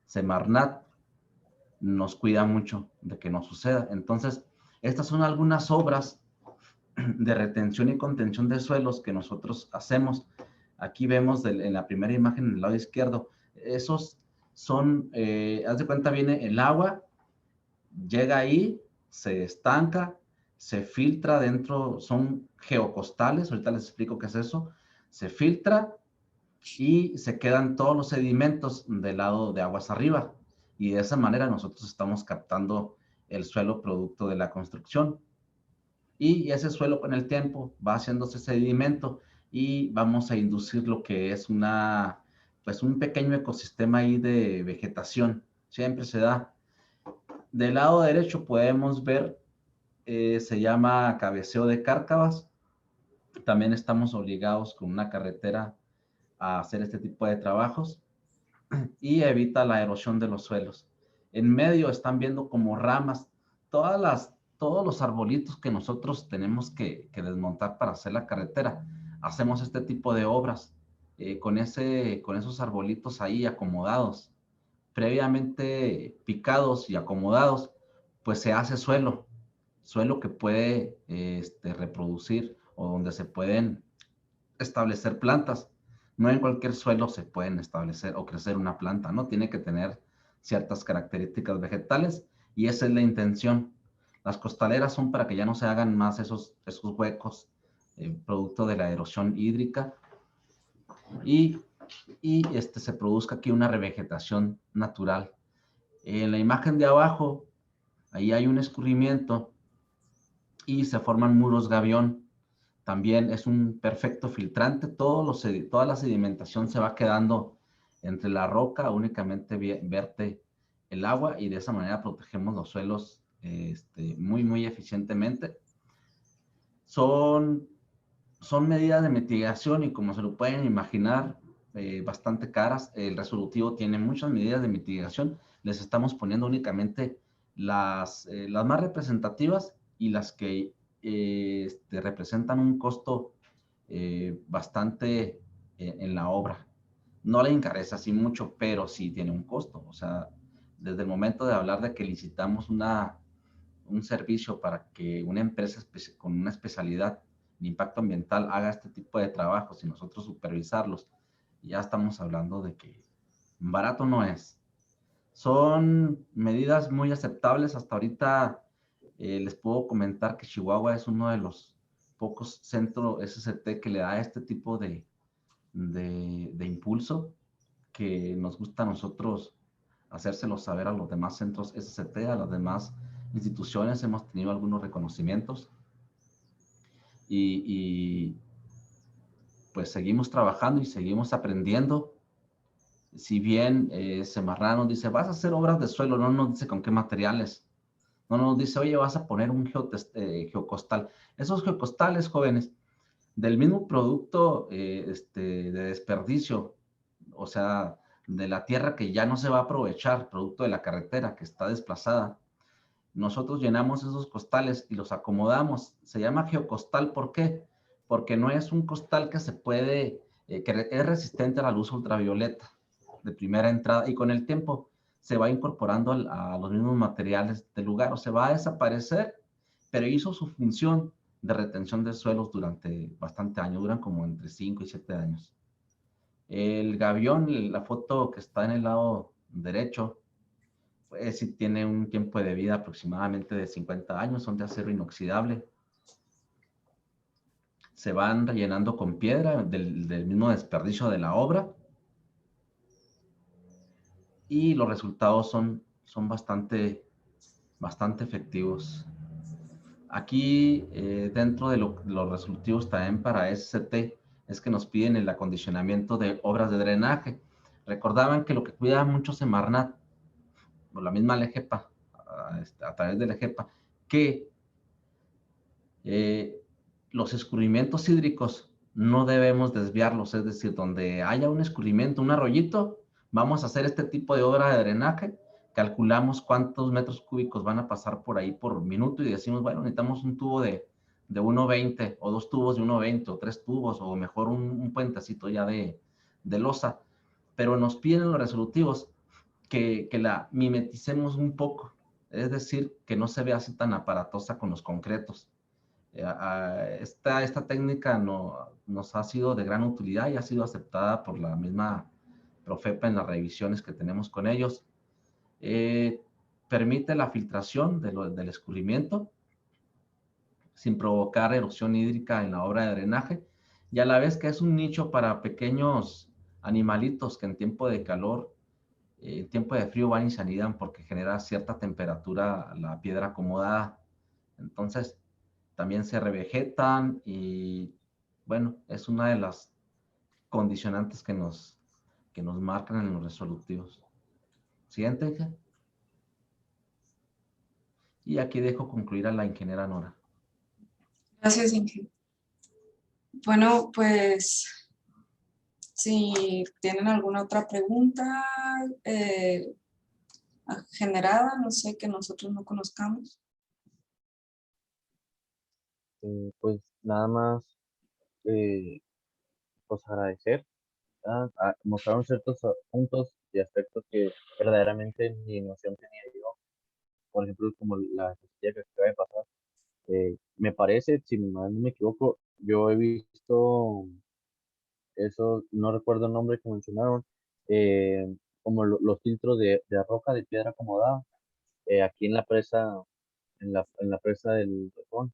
Semarnat nos cuida mucho de que no suceda. Entonces, estas son algunas obras de retención y contención de suelos que nosotros hacemos. Aquí vemos en la primera imagen en el lado izquierdo, esos son, haz de cuenta, viene el agua, llega ahí, se estanca, se filtra dentro, son geocostales, ahorita les explico qué es eso, se filtra y se quedan todos los sedimentos del lado de aguas arriba. Y de esa manera nosotros estamos captando el suelo producto de la construcción. Y ese suelo con el tiempo va haciéndose sedimento y vamos a inducir lo que es pues un pequeño ecosistema ahí de vegetación. Siempre se da. Del lado derecho podemos ver, se llama cabeceo de cárcavas. También estamos obligados con una carretera a hacer este tipo de trabajos y evita la erosión de los suelos. En medio están viendo como ramas, todos los arbolitos que nosotros tenemos que desmontar para hacer la carretera. Hacemos este tipo de obras con esos arbolitos ahí acomodados, previamente picados y acomodados, pues se hace suelo que puede reproducir o donde se pueden establecer plantas. No en cualquier suelo se pueden establecer o crecer una planta, ¿no? Tiene que tener ciertas características vegetales y esa es la intención. Las costaleras son para que ya no se hagan más esos huecos producto de la erosión hídrica y se produzca aquí una revegetación natural. En la imagen de abajo, ahí hay un escurrimiento y se forman muros gavión. También es un perfecto filtrante, toda la sedimentación se va quedando entre la roca, únicamente verte el agua y de esa manera protegemos los suelos muy, muy eficientemente. Son medidas de mitigación y como se lo pueden imaginar, bastante caras. El resolutivo tiene muchas medidas de mitigación. Les estamos poniendo únicamente las más representativas y las que representan un costo bastante en la obra. No le encarece así mucho, pero sí tiene un costo. O sea, desde el momento de hablar de que licitamos un servicio para que una empresa con una especialidad en impacto ambiental haga este tipo de trabajos y nosotros supervisarlos, ya estamos hablando de que Barato no es. Son medidas muy aceptables. Hasta ahorita les puedo comentar que Chihuahua es uno de los pocos centros SCT que le da este tipo de impulso, que nos gusta a nosotros hacérselo saber a los demás centros SCT, a las demás instituciones. Hemos tenido algunos reconocimientos y pues seguimos trabajando y seguimos aprendiendo. Si bien Semarnat nos dice, vas a hacer obras de suelo, no nos dice con qué materiales. No nos dice, oye, vas a poner un geocostal. Esos geocostales, jóvenes, del mismo producto de desperdicio, o sea, de la tierra que ya no se va a aprovechar, producto de la carretera que está desplazada, nosotros llenamos esos costales y los acomodamos. Se llama geocostal, ¿por qué? Porque no es un costal que se puede, que es resistente a la luz ultravioleta de primera entrada, y con el tiempo se va incorporando a los mismos materiales del lugar, o se va a desaparecer, pero hizo su función de retención de suelos durante bastante años, duran como entre 5 y 7 años. El gavión, la foto que está en el lado derecho, pues sí tiene un tiempo de vida aproximadamente de 50 años, son de acero inoxidable. Se van rellenando con piedra del mismo desperdicio de la obra, y los resultados son bastante efectivos. Aquí, dentro de los resultados también para SCT, es que nos piden el acondicionamiento de obras de drenaje. Recordaban que lo que cuida mucho Semarnat, o la misma LEGEPA, a través de LEGEPA, que los escurrimientos hídricos no debemos desviarlos, es decir, donde haya un escurrimiento, un arroyito, vamos a hacer este tipo de obra de drenaje, calculamos cuántos metros cúbicos van a pasar por ahí por minuto y decimos, bueno, necesitamos un tubo de 1.20 o 2 tubos de 1.20 o 3 tubos o mejor un puentecito ya de losa, pero nos piden los resolutivos que la mimeticemos un poco, es decir, que no se vea así tan aparatosa con los concretos. Esta técnica nos ha sido de gran utilidad y ha sido aceptada por la misma Profepa en las revisiones que tenemos con ellos. Permite la filtración del escurrimiento sin provocar erosión hídrica en la obra de drenaje, y a la vez que es un nicho para pequeños animalitos que en tiempo de calor, en tiempo de frío van y se anidan porque genera cierta temperatura la piedra acomodada. Entonces, también se revegetan y, bueno, es una de las condicionantes que nos marcan en los resolutivos. Siguiente, hija. Y aquí dejo concluir a la ingeniera Nora. Gracias, Inge. Bueno, pues si tienen alguna otra pregunta generada, no sé, que nosotros no conozcamos. Pues nada más, pues agradecer. Mostraron ciertos puntos y aspectos que verdaderamente ni noción tenía yo. Por ejemplo, como la sencilla que acaba de pasar. Me parece, si mal no me equivoco, yo he visto eso, no recuerdo el nombre que mencionaron, como los filtros de roca, de piedra acomodada, aquí en la presa, en la presa del Rejón.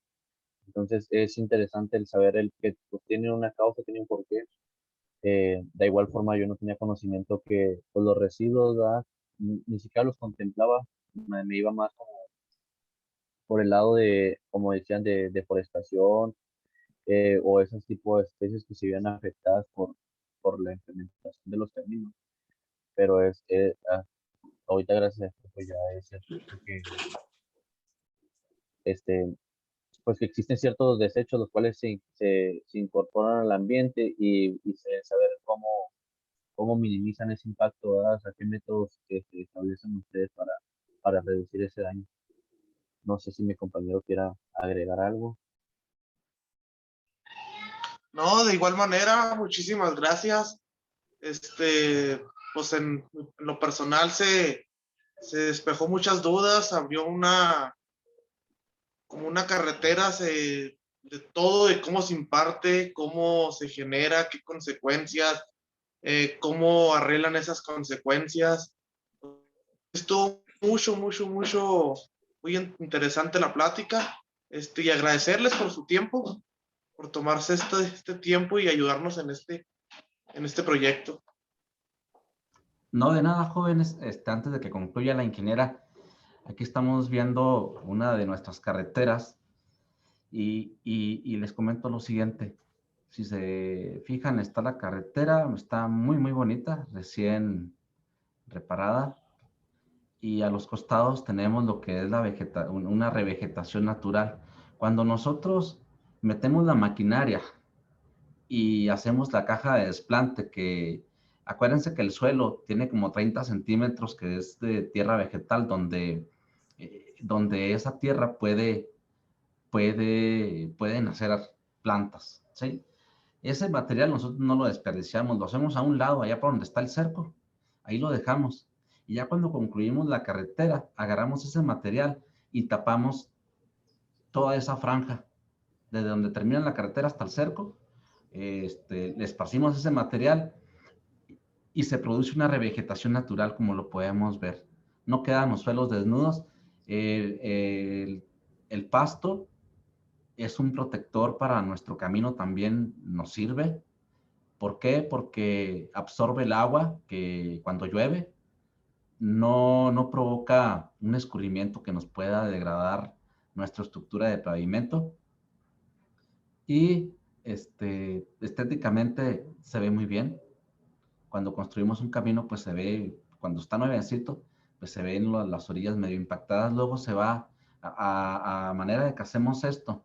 Entonces es interesante el saber el que pues, tiene una causa, tiene un porqué. De igual forma yo no tenía conocimiento que pues, los residuos, ¿verdad? Ni siquiera los contemplaba, me iba más como por el lado de, como decían, de deforestación, o esos tipos de especies que se veían afectadas por la implementación de los caminos. Pero ahorita gracias a esto pues ya es cierto que este, pues que existen ciertos desechos los cuales se incorporan al ambiente y se debe saber cómo minimizan ese impacto, ¿verdad? O sea, qué métodos establecen ustedes para reducir ese daño. No sé si mi compañero quiera agregar algo. No, de igual manera, muchísimas gracias. Pues en lo personal se despejó muchas dudas, abrió como una carretera de todo, de cómo se imparte, cómo se genera, qué consecuencias, cómo arreglan esas consecuencias. Estuvo muy interesante la plática, y agradecerles por su tiempo, por tomarse este tiempo y ayudarnos en este proyecto. No, de nada, jóvenes. Antes de que concluya la ingeniera, aquí estamos viendo una de nuestras carreteras y les comento lo siguiente. Si se fijan, está la carretera, está muy bonita, recién reparada. Y a los costados tenemos lo que es una revegetación natural. Cuando nosotros metemos la maquinaria y hacemos la caja de desplante, que acuérdense que el suelo tiene como 30 centímetros que es de tierra vegetal, donde esa tierra pueden nacer plantas, ¿sí? Ese material nosotros no lo desperdiciamos, lo hacemos a un lado, allá por donde está el cerco, ahí lo dejamos. Y ya cuando concluimos la carretera, agarramos ese material y tapamos toda esa franja, desde donde termina la carretera hasta el cerco. Le esparcimos ese material y se produce una revegetación natural, como lo podemos ver. No quedan los suelos desnudos. El pasto es un protector para nuestro camino, también nos sirve. ¿Por qué? Porque absorbe el agua que cuando llueve no provoca un escurrimiento que nos pueda degradar nuestra estructura de pavimento. Y estéticamente se ve muy bien. Cuando construimos un camino, pues se ve, cuando está nuevecito, pues se ven las orillas medio impactadas. Luego se va a manera de que hacemos esto.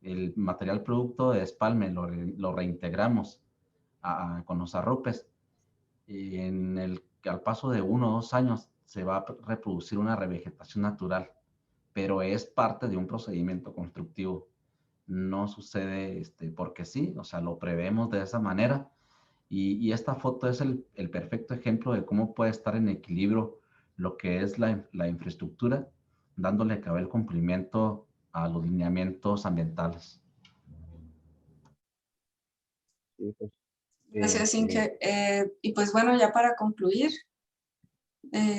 El material producto de espalme lo reintegramos con los arropes. Y al paso de 1 o 2 años se va a reproducir una revegetación natural, pero es parte de un procedimiento constructivo. No sucede porque sí, o sea, lo prevemos de esa manera. Y esta foto es el perfecto ejemplo de cómo puede estar en equilibrio lo que es la infraestructura, dándole cabal cumplimiento a los lineamientos ambientales. Sí, pues, Gracias, Inge. Y pues bueno, ya para concluir,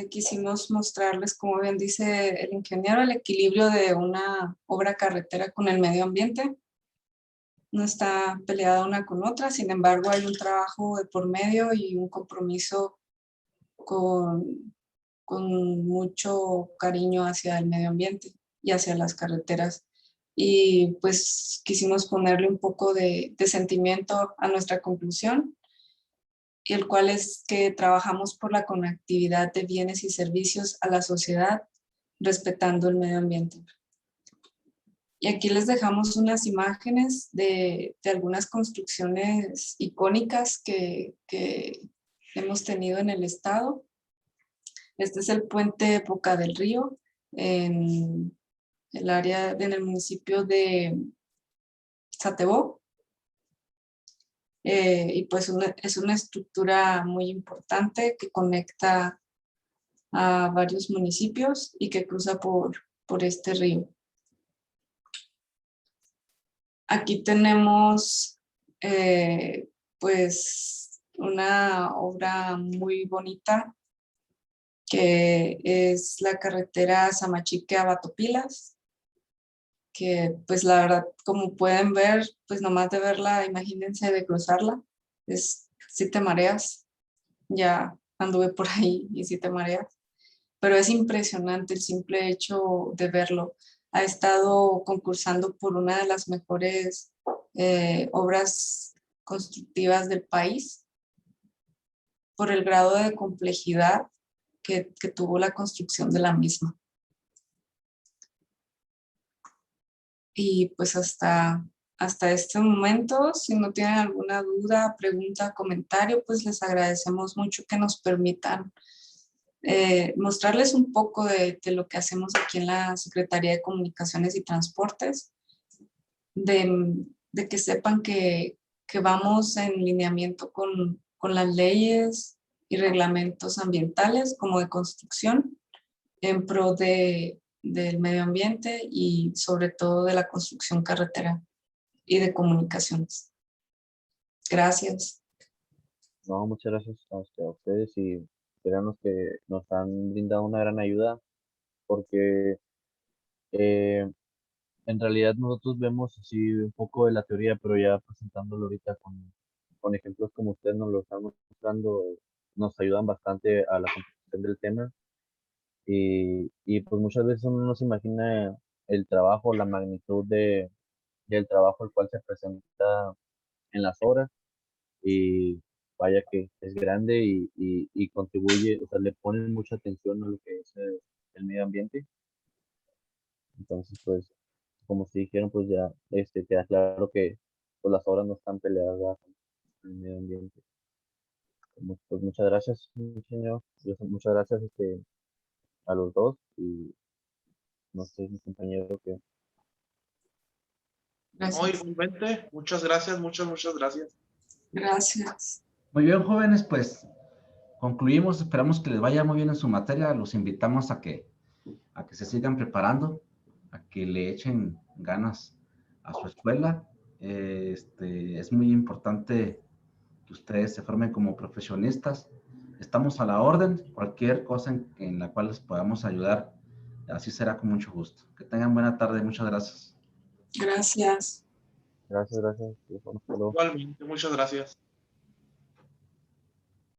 quisimos mostrarles, como bien dice el ingeniero, el equilibrio de una obra carretera con el medio ambiente. No está peleada una con otra, sin embargo hay un trabajo de por medio y un compromiso con mucho cariño hacia el medio ambiente y hacia las carreteras. Y pues quisimos ponerle un poco de sentimiento a nuestra conclusión, y el cual es que trabajamos por la conectividad de bienes y servicios a la sociedad, respetando el medio ambiente. Y aquí les dejamos unas imágenes de algunas construcciones icónicas que hemos tenido en el estado. Este es el puente Boca del Río, en el municipio de Satebó. Y pues es una estructura muy importante que conecta a varios municipios y que cruza por este río. Aquí tenemos pues una obra muy bonita que es la carretera Samachique a Batopilas, que pues la verdad, como pueden ver, pues nomás de verla, imagínense de cruzarla, sí te mareas. Ya anduve por ahí y sí te mareas, pero es impresionante el simple hecho de verlo. Ha estado concursando por una de las mejores obras constructivas del país, por el grado de complejidad que tuvo la construcción de la misma. Y pues hasta este momento, si no tienen alguna duda, pregunta, comentario, pues les agradecemos mucho que nos permitan mostrarles un poco de lo que hacemos aquí en la Secretaría de Comunicaciones y Transportes, de que sepan que vamos en lineamiento con las leyes y reglamentos ambientales como de construcción en pro del medio ambiente y sobre todo de la construcción carretera y de comunicaciones. Gracias. No, muchas gracias a ustedes y créanos que nos han brindado una gran ayuda porque eh, en realidad nosotros vemos así un poco de la teoría, pero ya presentándolo ahorita con ejemplos como ustedes nos lo están mostrando, nos ayudan bastante a la comprensión del tema y pues muchas veces uno no se imagina el trabajo, la magnitud del trabajo el cual se presenta en las obras y vaya que es grande y contribuye, o sea, le ponen mucha atención a lo que es el medio ambiente. Entonces, pues, como se dijeron, pues ya queda claro que pues, las obras no están peleadas con el medio ambiente. Pues muchas gracias, señor. Muchas gracias a los dos y no sé, mi compañero que No, Gracias. igualmente, muchas gracias, muchas gracias. Gracias. Muy bien, jóvenes, pues concluimos. Esperamos que les vaya muy bien en su materia. Los invitamos a que se sigan preparando, a que le echen ganas a su escuela. Es muy importante que ustedes se formen como profesionistas. Estamos a la orden. Cualquier cosa en la cual les podamos ayudar, así será con mucho gusto. Que tengan buena tarde. Muchas gracias. Gracias. gracias, gracias. Hasta luego. Igualmente, muchas gracias.